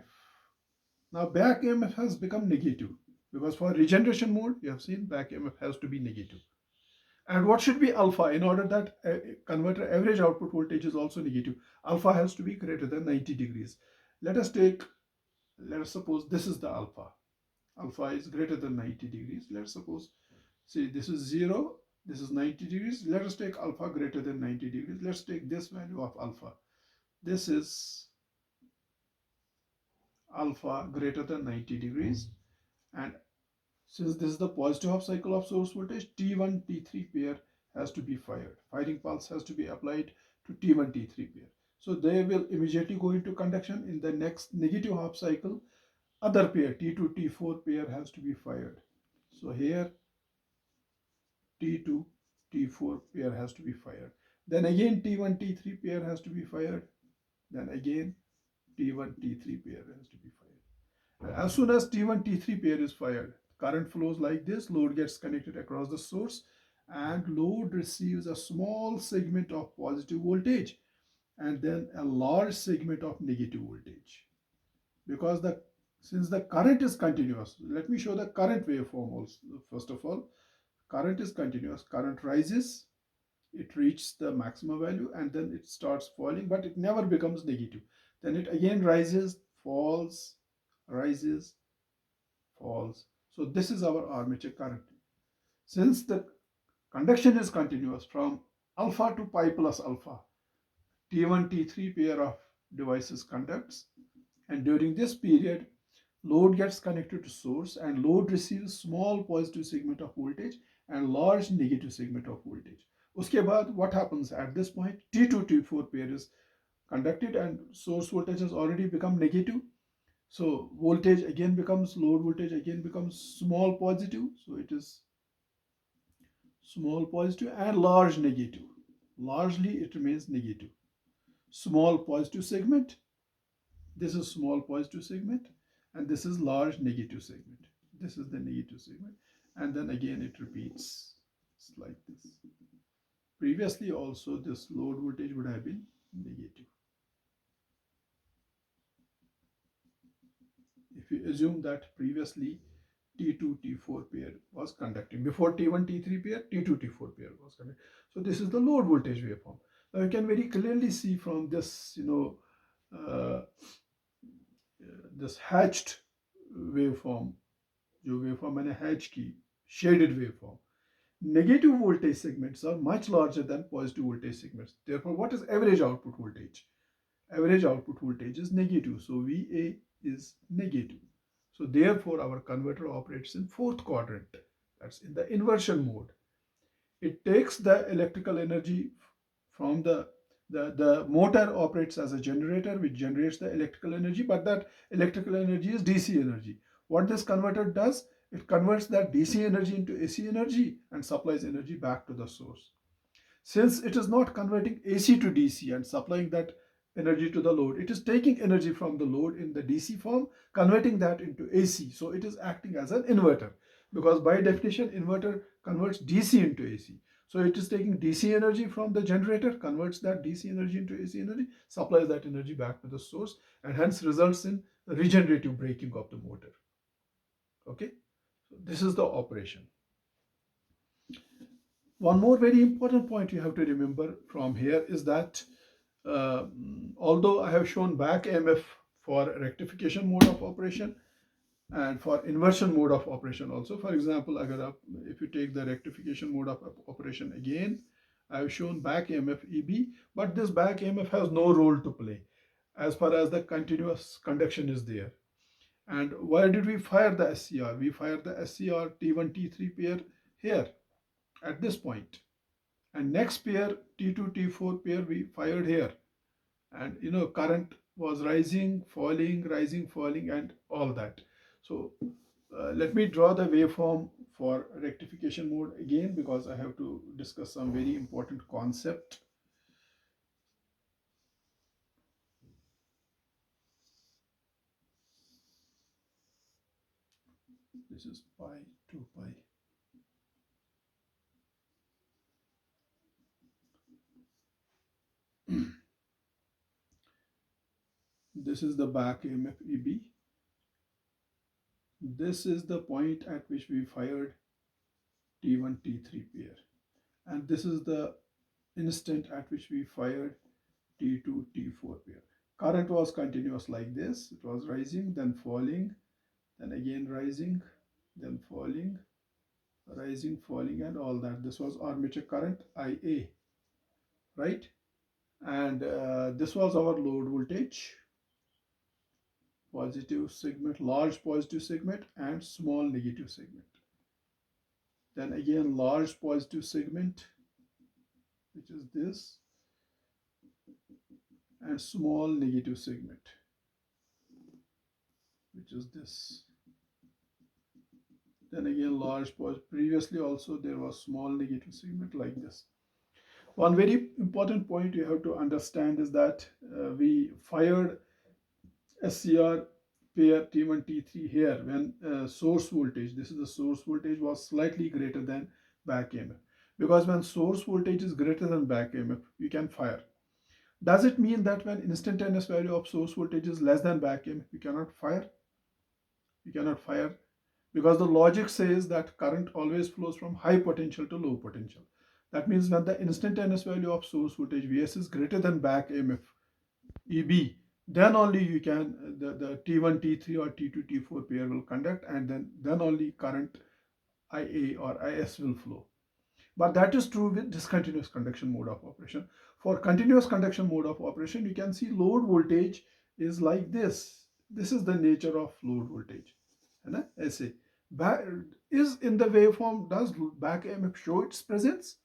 Now back EMF has become negative, because for regeneration mode, you have seen back EMF has to be negative. And what should be alpha in order that converter average output voltage is also negative? Alpha has to be greater than 90 degrees. Let us take, let us suppose this is the alpha. Alpha is greater than 90 degrees. Let's suppose, see this is 0, this is 90 degrees. Let us take alpha greater than 90 degrees. Let's take this value of alpha. This is alpha greater than 90 degrees, and since this is the positive half cycle of source voltage, T1, T3 pair has to be fired. Firing pulse has to be applied to T1, T3 pair. So they will immediately go into conduction. In the next negative half cycle, other pair, T2, T4 pair has to be fired. So here T2, T4 pair has to be fired. Then again T1, T3 pair has to be fired. Then again T1, T3 pair has to be fired. As soon as T1, T3 pair is fired, current flows like this, load gets connected across the source, and load receives a small segment of positive voltage and then a large segment of negative voltage. Because the since the current is continuous, let me show the current waveform also. First of all, current is continuous. Current rises, it reaches the maximum value, and then it starts falling, but it never becomes negative. Then it again rises, falls, rises, falls. So this is our armature current. Since the conduction is continuous from alpha to pi plus alpha, T1, T3 pair of devices conducts, and during this period load gets connected to source, and load receives small positive segment of voltage and large negative segment of voltage. Uske baad what happens at this point? T2, T4 pair is conducted and source voltage has already become negative. So voltage again becomes, load voltage again becomes small positive. So it is small positive and large negative. Largely it remains negative. Small positive segment, this is small positive segment, and this is large negative segment. This is the negative segment, and then again it repeats. It's like this. Previously also this load voltage would have been negative. If you assume that previously T2, T4 pair was conducting, before T1, T3 pair, T2, T4 pair was conducting. So this is the load voltage waveform. Now you can very clearly see from this, this hatched waveform, जो waveform मैंने hatch की, shaded waveform. Negative voltage segments are much larger than positive voltage segments. Therefore, what is average output voltage? Average output voltage is negative. So VA is negative. So therefore, our converter operates in fourth quadrant. That's in the inversion mode. It takes the electrical energy from the motor operates as a generator which generates the electrical energy, but that electrical energy is DC energy. What this converter does, it converts that DC energy into AC energy and supplies energy back to the source. Since it is not converting AC to DC and supplying that energy to the load, it is taking energy from the load in the DC form, converting that into AC. So it is acting as an inverter, because by definition inverter converts DC into AC. So it is taking DC energy from the generator, converts that DC energy into AC energy, supplies that energy back to the source, and hence results in regenerative braking of the motor. Okay, so this is the operation. One more very important point you have to remember from here is that uh, although I have shown back EMF for rectification mode of operation and for inversion mode of operation also, for example, if you take the rectification mode of operation again, I have shown back EMF EB, but this back EMF has no role to play as far as the continuous conduction is there. And why did we fire the SCR? We fired the SCR T1, T3 pair here at this point, and next pair T2, T4 pair we fired here, and current was rising, falling, rising, falling, and all that. So let me draw the waveform for rectification mode again, because I have to discuss some very important concept. This is pi 2 pi. This is the back EMF EB. This is the point at which we fired T1, T3 pair, and this is the instant at which we fired T2, T4 pair. Current was continuous like this. It was rising, then falling, then again rising, then falling, rising, falling, and all that. This was armature current IA, right? And this was our load voltage, positive segment, large positive segment, and small negative segment. Then again, large positive segment, which is this, and small negative segment, which is this. Then again large positive. Previously also there was small negative segment like this. One very important point you have to understand is that we fired SCR pair T1 T3 here when source voltage, this is the source voltage, was slightly greater than back EMF. Because when source voltage is greater than back EMF, you can fire. Does it mean that when instantaneous value of source voltage is less than back EMF, you cannot fire? You cannot fire because the logic says that current always flows from high potential to low potential. That means when the instantaneous value of source voltage Vs is greater than back EMF EB, then only you can, the T1, T3 or T2, T4 pair will conduct, and then only current IA or IS will flow. But that is true with discontinuous conduction mode of operation. For continuous conduction mode of operation, you can see load voltage is like this. This is the nature of load voltage. SA. Is in the waveform, does back EMF show its presence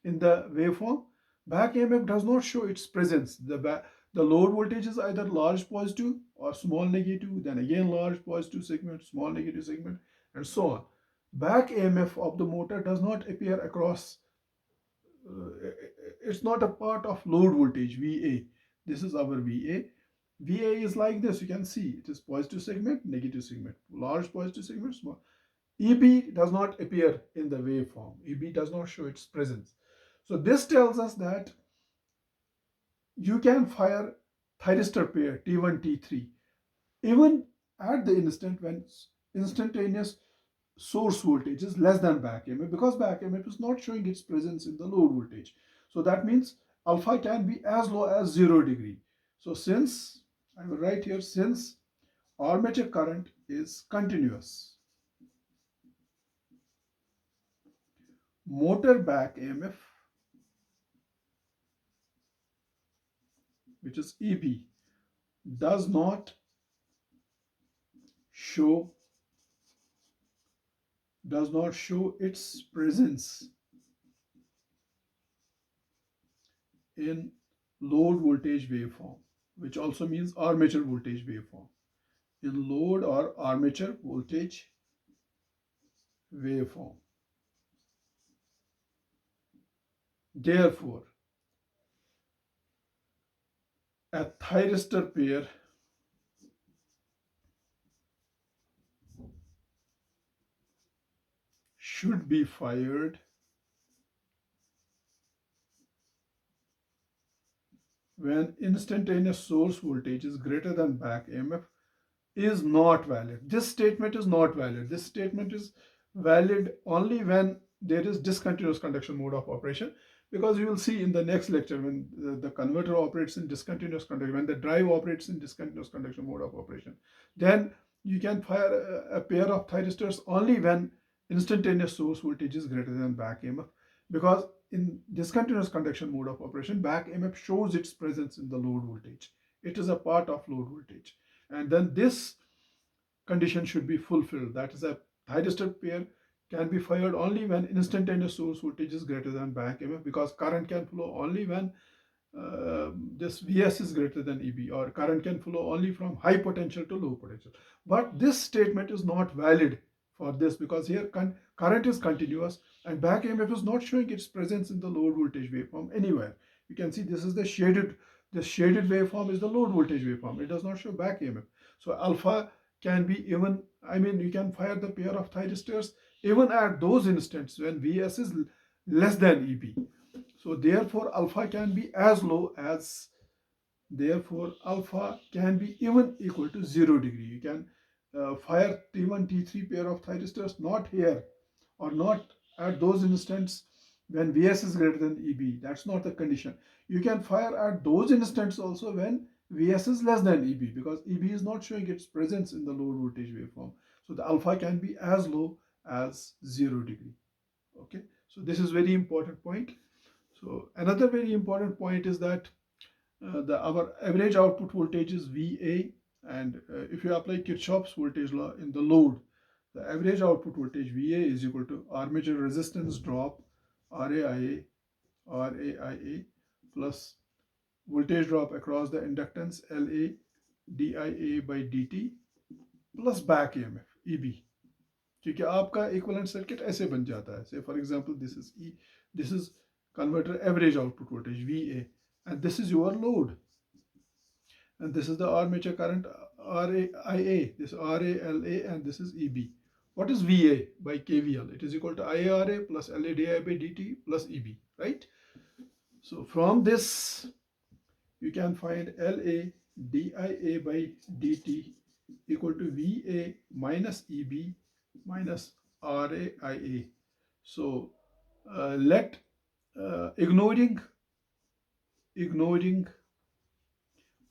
in the waveform? Back EMF does not show its presence. The load voltage is either large positive or small negative, then again large positive segment, small negative segment, and so on. Back EMF of the motor does not appear across, uh, it's not a part of load voltage VA. This is our VA. VA is like this, you can see it is positive segment, negative segment, large positive segment, small. EB does not appear in the waveform. EB does not show its presence. So this tells us that you can fire thyristor pair T1, T3 even at the instant when instantaneous source voltage is less than back EMF, because back EMF is not showing its presence in the load voltage. So that means alpha can be as low as 0 degree. So since I will write here, since armature current is continuous, motor back EMF, which is EB, does not show its presence in load voltage waveform, which also means armature voltage waveform. In load or armature voltage waveform. Therefore, a thyristor pair should be fired when instantaneous source voltage is greater than back EMF is not valid. This statement is not valid. This statement is valid only when there is discontinuous conduction mode of operation, because you will see in the next lecture when the converter operates in discontinuous conduction, when the drive operates in discontinuous conduction mode of operation, then you can fire a pair of thyristors only when instantaneous source voltage is greater than back EMF, because in discontinuous conduction mode of operation, back EMF shows its presence in the load voltage. It is a part of load voltage, and then this condition should be fulfilled. That is, a thyristor pair can be fired only when instantaneous source voltage is greater than back EMF, because current can flow only when this Vs is greater than EB, or current can flow only from high potential to low potential. But this statement is not valid for this, because here current is continuous and back EMF is not showing its presence in the load voltage waveform anywhere. You can see this is the shaded waveform is the load voltage waveform. It does not show back EMF. So alpha can be even, I mean, you can fire the pair of thyristors even at those instants when Vs is less than EB. So therefore alpha can be as low as, therefore alpha can be even equal to 0 degree. You can fire T1, T3 pair of thyristors not here, or not at those instants when Vs is greater than EB. That's not the condition. You can fire at those instants also when Vs is less than EB, because EB is not showing its presence in the load voltage waveform. So the alpha can be as low as 0 degree. Okay, so this is very important point. So another very important point is that our average output voltage is VA, and if you apply Kirchhoff's voltage law in the load, the average output voltage VA is equal to armature resistance drop RAIA RAIA plus voltage drop across the inductance LA DIA by dt plus back EMF EB, क्योंकि आपका equivalent circuit ऐसे बन जाता है. से for example this is converter average output voltage VA, and this is your load, and this is the armature current RAIA, this RALA, and this is EB. What is VA by KVL? It is equal to IARA plus LADI by dt plus EB, right? So from this, you can find LA DIA by dt equal to VA minus EB minus RAIA. So let ignoring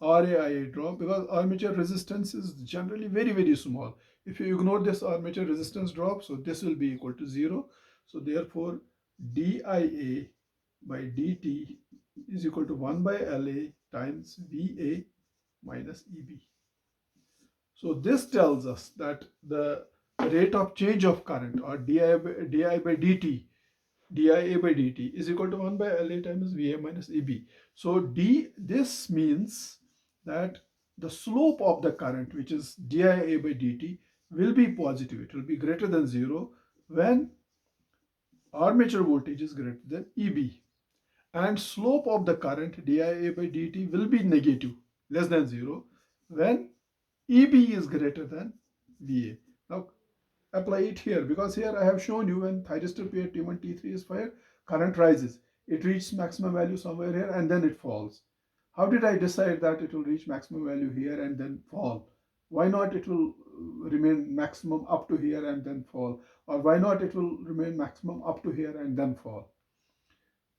RAIA drop, because armature resistance is generally very small. If you ignore this armature resistance drop, so this will be equal to 0. So therefore DIA by dt is equal to 1 by LA times VA minus EB. So this tells us that the rate of change of current, or di by dt, dia by dt is equal to 1 by LA times VA minus EB. So this means that the slope of the current, which is dia by dt, will be positive. It will be greater than 0 when armature voltage is greater than EB. And slope of the current dia by dt will be negative, less than 0, when EB is greater than VA. Now apply it here, because here I have shown you when thyristor pair T1 T3 is fired, current rises, it reaches maximum value somewhere here and then it falls. How did I decide that it will reach maximum value here and then fall? Why not it will remain maximum up to here and then fall, or why not it will remain maximum up to here and then fall?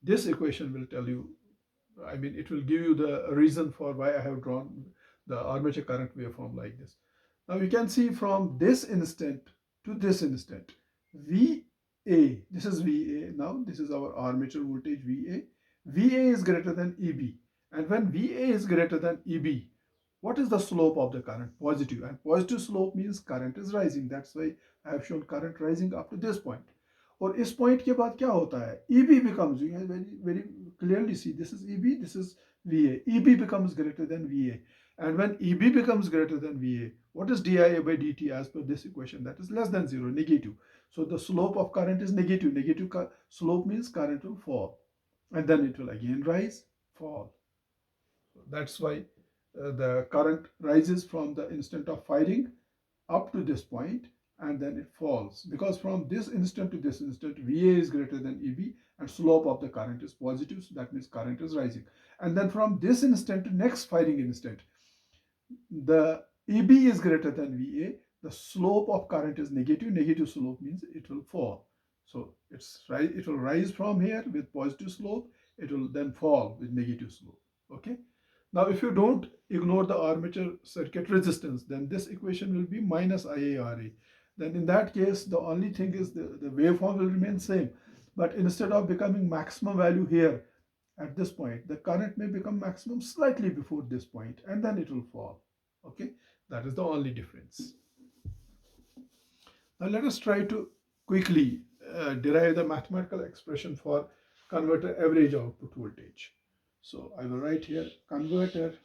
This equation will tell you, I mean, it will give you the reason for why I have drawn the armature current waveform like this. Now you can see from this instant to this instant, VA, this is VA now, this is our armature voltage VA. VA is greater than EB. And when VA is greater than EB, what is the slope of the current? Positive. And positive slope means current is rising. That's why I have shown current rising up to this point. और इस point के बाद क्या होता है? EB becomes, you can very clearly see, this is EB, this is VA. EB becomes greater than VA. And when EB becomes greater than VA, what is DIA by dt as per this equation? That is less than 0, negative. So the slope of current is negative. Negative slope means current will fall. And then it will again rise, fall. So that's why the current rises from the instant of firing up to this point, and then it falls, because from this instant to this instant VA is greater than EB and slope of the current is positive, so that means current is rising. And then from this instant to next firing instant, the EB is greater than VA, the slope of current is negative. Negative slope means it will fall. So it will rise from here with positive slope, it will then fall with negative slope. Okay. Now if you don't ignore the armature circuit resistance, then this equation will be minus IARA. Then in that case, the only thing is the waveform will remain same. But instead of becoming maximum value here at this point, the current may become maximum slightly before this point, and then it will fall. Okay, that is the only difference. Now let us try to quickly derive the mathematical expression for converter average output voltage. So I will write here converter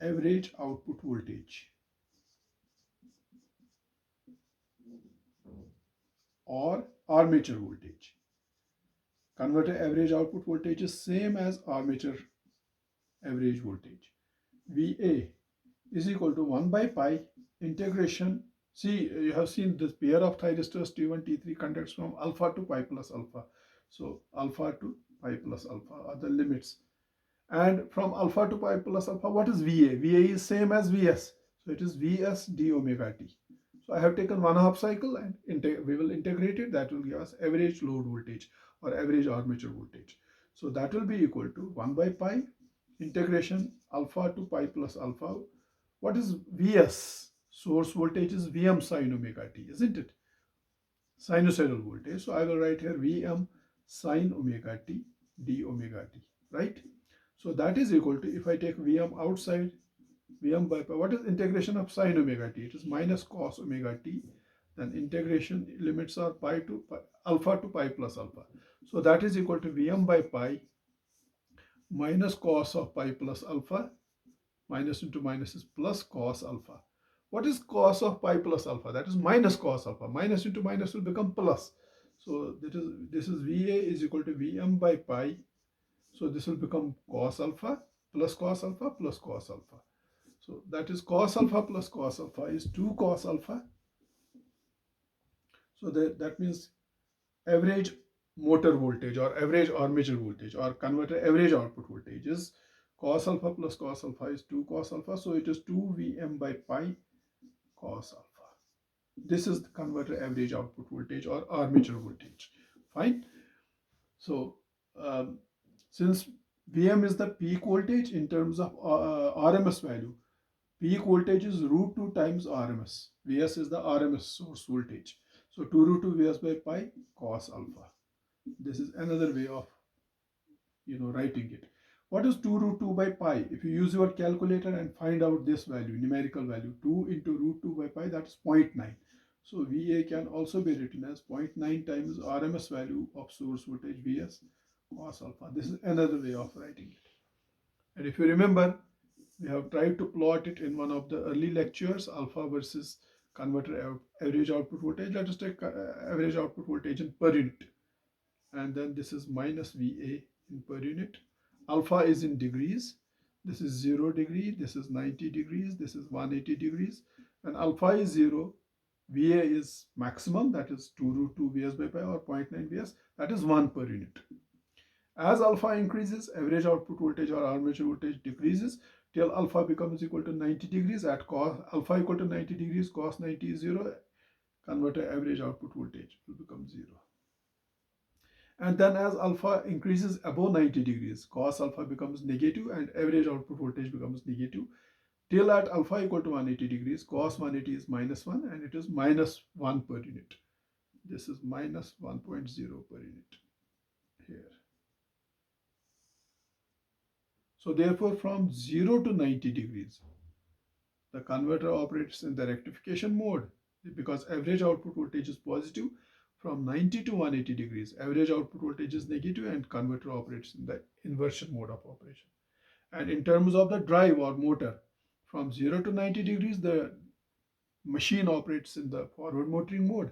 average output voltage, or armature voltage. Converter average output voltage is same as armature average voltage. VA is equal to 1 by pi integration. See, you have seen this pair of thyristors T1, T3 conducts from alpha to pi plus alpha. So alpha to pi plus alpha are the limits. And from alpha to pi plus alpha, what is VA? VA is same as VS. So it is VS d omega t. So I have taken 1/2 cycle and we will integrate it. That will give us average load voltage or average armature voltage. So that will be equal to 1 by pi integration alpha to pi plus alpha. What is VS? Source voltage is Vm sine omega t, isn't it? Sinusoidal voltage. So I will write here Vm sine omega t d omega t, right? So that is equal to, if I take Vm outside, Vm by pi, what is integration of sine omega t? It is minus cos omega t. Then integration limits are pi to pi, alpha to pi plus alpha. So that is equal to Vm by pi minus cos of pi plus alpha. Minus into minus is plus cos alpha. What is cos of pi plus alpha? That is minus cos alpha. Minus into minus will become plus. So this is Va is equal to Vm by pi. So this will become cos alpha plus cos alpha plus cos alpha. So that is cos alpha plus cos alpha is 2 cos alpha. So that means average motor voltage or average armature voltage or converter average output voltage is cos alpha plus cos alpha is 2 cos alpha. So it is 2 Vm by pi cos alpha. This is the converter average output voltage or armature voltage. Fine. So since Vm is the peak voltage in terms of RMS value, peak voltage is root 2 times RMS. Vs is the RMS source voltage. So 2 root 2 Vs by pi cos alpha. This is another way of writing it. What is 2 root 2 by pi? If you use your calculator and find out this value, numerical value, 2 into root 2 by pi, that's 0.9. So Va can also be written as 0.9 times RMS value of source voltage Vs cos alpha. This is another way of writing it. And if you remember, we have tried to plot it in one of the early lectures, alpha versus converter average output voltage. Let us take average output voltage in per unit. And then this is minus Va in per unit. Alpha is in degrees. This is 0 degree, this is 90 degrees, this is 180 degrees. When alpha is 0, Va is maximum, that is 2 root 2 Vs by pi or 0.9 Vs, that is 1 per unit. As alpha increases, average output voltage or armature voltage decreases till alpha becomes equal to 90 degrees. At cos alpha equal to 90 degrees, cos 90 is 0, converter average output voltage will become 0. And then as alpha increases above 90 degrees, cos alpha becomes negative and average output voltage becomes negative till at alpha equal to 180 degrees, cos 180 is minus 1 and it is minus 1 per unit. This is minus 1.0 per unit here. So therefore from 0 to 90 degrees, the converter operates in the rectification mode because average output voltage is positive. From 90 to 180 degrees, average output voltage is negative and converter operates in the inversion mode of operation. And in terms of the drive or motor, from 0 to 90 degrees, the machine operates in the forward motoring mode.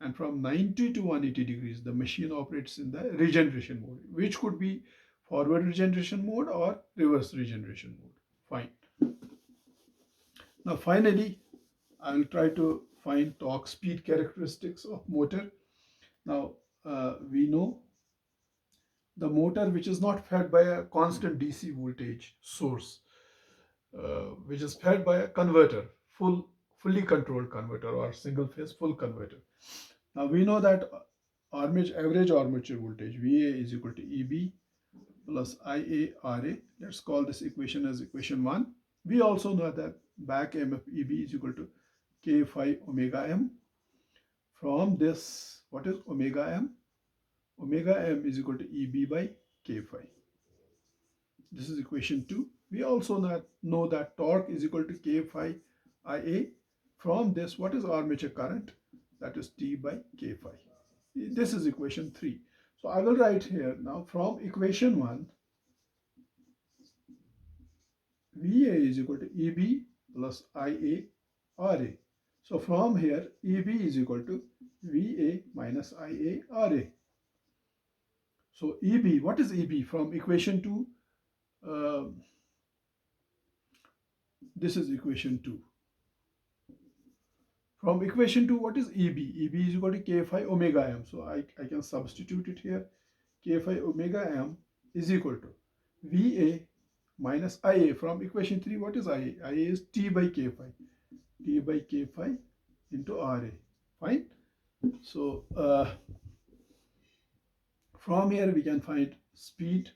And from 90 to 180 degrees, the machine operates in the regeneration mode, which could be forward regeneration mode or reverse regeneration mode. Fine. Now, finally, I will try to find torque speed characteristics of motor. Now, we know the motor which is not fed by a constant DC voltage source, which is fed by a converter, fully controlled converter or single phase full converter. Now we know that average armature voltage VA is equal to EB plus IA RA. Let's call this equation as equation 1. We also know that back EMF EB is equal to K phi omega m. From this, what is omega m? Omega m is equal to EB by K phi. This is equation 2. We also know that torque is equal to K phi Ia. From this, what is armature current? That is T by K phi. This is equation 3. So I will write here now from equation 1, VA is equal to EB plus IA RA. So from here, EB is equal to VA minus IA RA. So EB, what is EB? From equation 2, uh, this is equation 2. From equation 2, what is EB? EB is equal to K phi omega m. So I can substitute it here. K phi omega m is equal to VA minus Ia. From equation 3, what is Ia? Ia is T by K phi. T by K phi into RA. Fine. So from here we can find speed,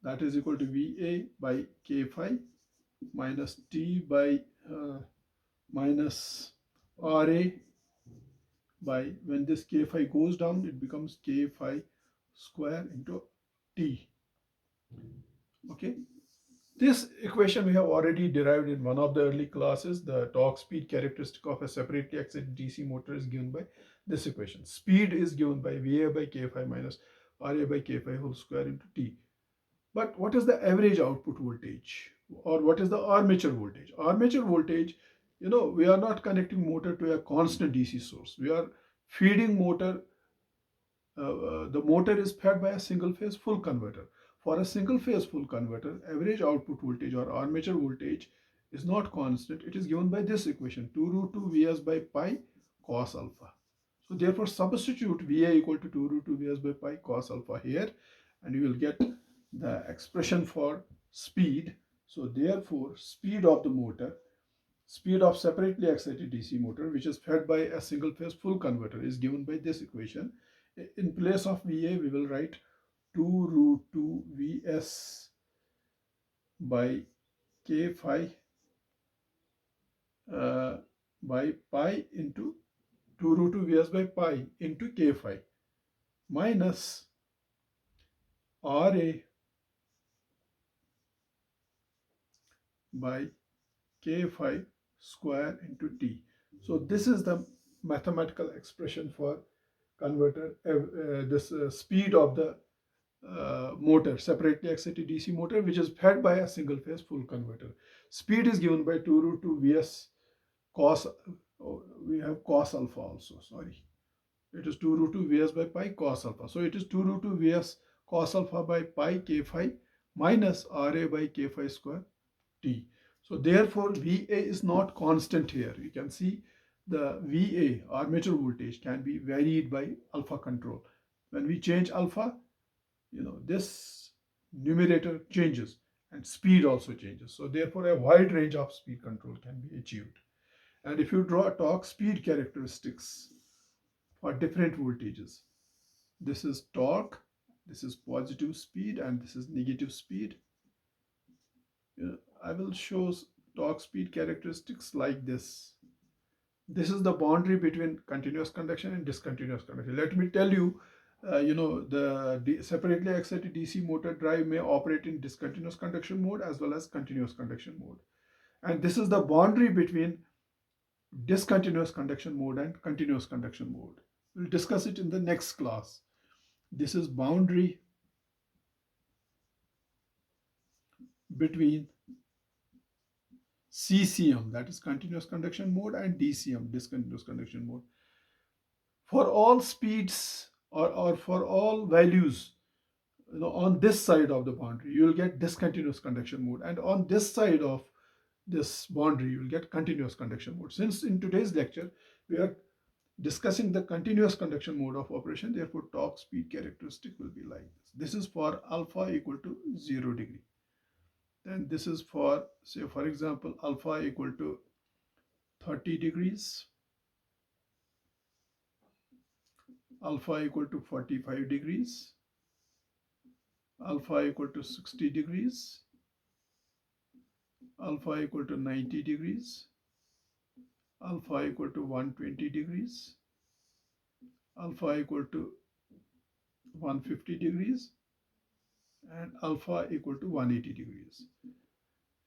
that is equal to VA by K phi minus T by minus RA by, when this K phi goes down, it becomes K phi square into T. Okay. This equation we have already derived in one of the early classes. The torque speed characteristic of a separately excited DC motor is given by this equation. Speed is given by Va by K phi minus Ra by K phi whole square into T. But what is the average output voltage, or what is the armature voltage? Armature voltage, we are not connecting motor to a constant DC source. We are feeding motor. The motor is fed by a single phase full converter. For a single phase full converter, average output voltage or armature voltage is not constant. It is given by this equation, 2 root 2 Vs by pi cos alpha. So therefore substitute Va equal to 2 root 2 Vs by pi cos alpha here, and you will get the expression for speed. So therefore speed of the motor, speed of separately excited DC motor, which is fed by a single phase full converter, is given by this equation. In place of Va, we will write 2 root 2 Vs by K phi uh, by pi into 2 root 2 Vs by pi into K phi minus Ra by K phi square into T. So this is the mathematical expression for converter, this speed of the motor, separately excited DC motor, which is fed by a single phase full converter. Speed is given by 2 root 2 Vs cos, oh, we have cos alpha also, sorry. It is 2 root 2 Vs by pi cos alpha. So it is 2 root 2 Vs cos alpha by pi K phi minus Ra by K phi square T. So therefore Va is not constant here. You can see the Va, armature voltage, can be varied by alpha control. When we change alpha, this numerator changes and speed also changes. So therefore a wide range of speed control can be achieved. And if you draw torque speed characteristics for different voltages, this is torque, this is positive speed, and this is negative speed. I will show torque speed characteristics like this. This is the boundary between continuous conduction and discontinuous conduction. Let me tell you, the separately excited DC motor drive may operate in discontinuous conduction mode as well as continuous conduction mode. And this is the boundary between discontinuous conduction mode and continuous conduction mode. We'll discuss it in the next class. This is boundary between CCM, that is continuous conduction mode, and DCM, discontinuous conduction mode. For all speeds, or for all values, on this side of the boundary, you will get discontinuous conduction mode, and on this side of this boundary, you will get continuous conduction mode. Since in today's lecture, we are discussing the continuous conduction mode of operation, therefore torque speed characteristic will be like this. This is for alpha equal to 0 degree. Then this is for, say, for example, alpha equal to 30 degrees, alpha equal to 45 degrees, alpha equal to 60 degrees, alpha equal to 90 degrees, alpha equal to 120 degrees, alpha equal to 150 degrees, and alpha equal to 180 degrees.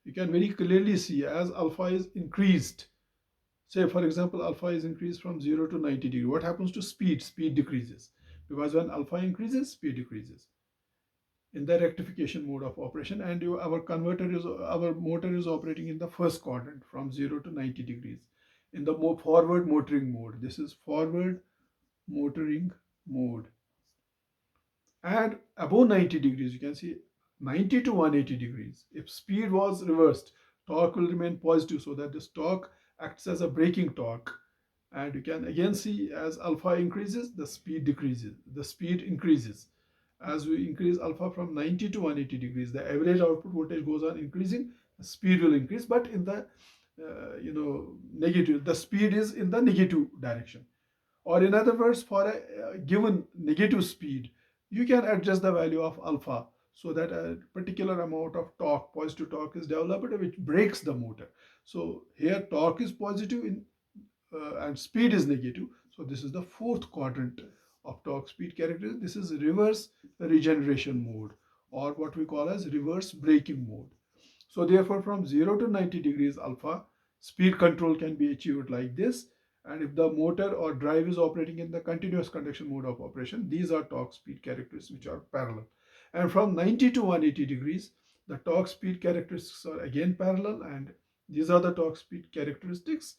You can very clearly see as alpha is increased, say for example alpha is increased from 0 to 90 degree, what happens to speed? Speed decreases, because when alpha increases, speed decreases in the rectification mode of operation. And our motor is operating in the first quadrant from 0 to 90 degrees in the forward motoring mode. This is forward motoring mode. And above 90 degrees, you can see 90 to 180 degrees. If speed was reversed, torque will remain positive, so that this torque acts as a braking torque. And you can again see as alpha increases, the speed decreases, the speed increases. As we increase alpha from 90 to 180 degrees, the average output voltage goes on increasing, the speed will increase, but in the negative, the speed is in the negative direction. Or in other words, for a given negative speed, you can adjust the value of alpha so that a particular amount of torque, positive torque, is developed, which breaks the motor. So here torque is positive and speed is negative. So this is the fourth quadrant of torque speed characteristic. This is reverse regeneration mode, or what we call as reverse braking mode. So therefore from 0 to 90 degrees alpha, speed control can be achieved like this. And if the motor or drive is operating in the continuous conduction mode of operation, these are torque speed characteristics which are parallel. And from 90 to 180 degrees, the torque speed characteristics are again parallel, and these are the torque speed characteristics.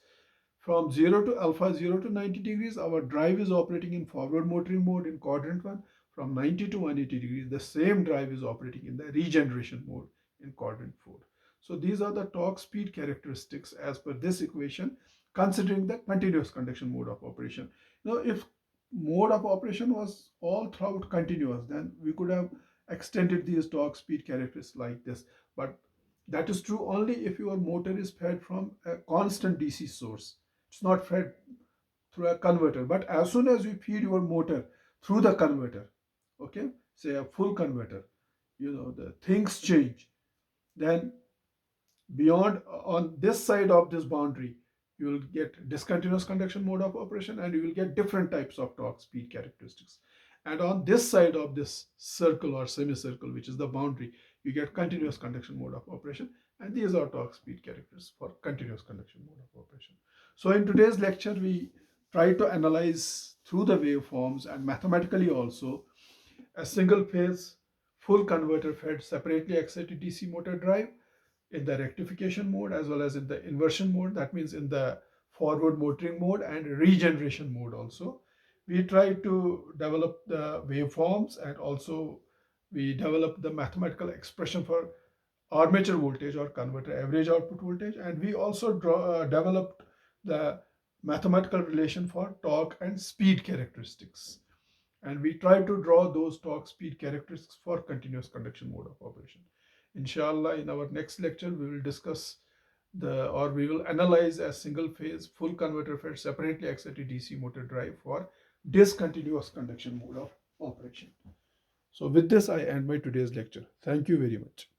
From 0 to alpha 0 to 90 degrees, our drive is operating in forward motoring mode in quadrant 1. From 90 to 180 degrees, the same drive is operating in the regeneration mode in quadrant 4. So these are the torque speed characteristics as per this equation, considering the continuous conduction mode of operation. Now, if mode of operation was all throughout continuous, then we could have extended these torque speed characteristics like this. But that is true only if your motor is fed from a constant DC source. It's not fed through a converter. But as soon as you feed your motor through the converter, okay, say a full converter, the things change. Then beyond, on this side of this boundary, you will get discontinuous conduction mode of operation, and you will get different types of torque speed characteristics. And on this side of this circle or semicircle, which is the boundary, you get continuous conduction mode of operation, and these are torque speed characteristics for continuous conduction mode of operation. So in today's lecture, we try to analyze through the waveforms and mathematically also a single phase full converter fed separately excited DC motor drive in the rectification mode as well as in the inversion mode. That means in the forward motoring mode and regeneration mode also. We try to develop the waveforms, and also we develop the mathematical expression for armature voltage or converter average output voltage, and we also developed the mathematical relation for torque and speed characteristics, and we try to draw those torque speed characteristics for continuous conduction mode of operation. Inshallah, in our next lecture, we will discuss we will analyze a single phase full converter fed separately excited DC motor drive for discontinuous conduction mode of operation. So with this, I end my today's lecture. Thank you very much.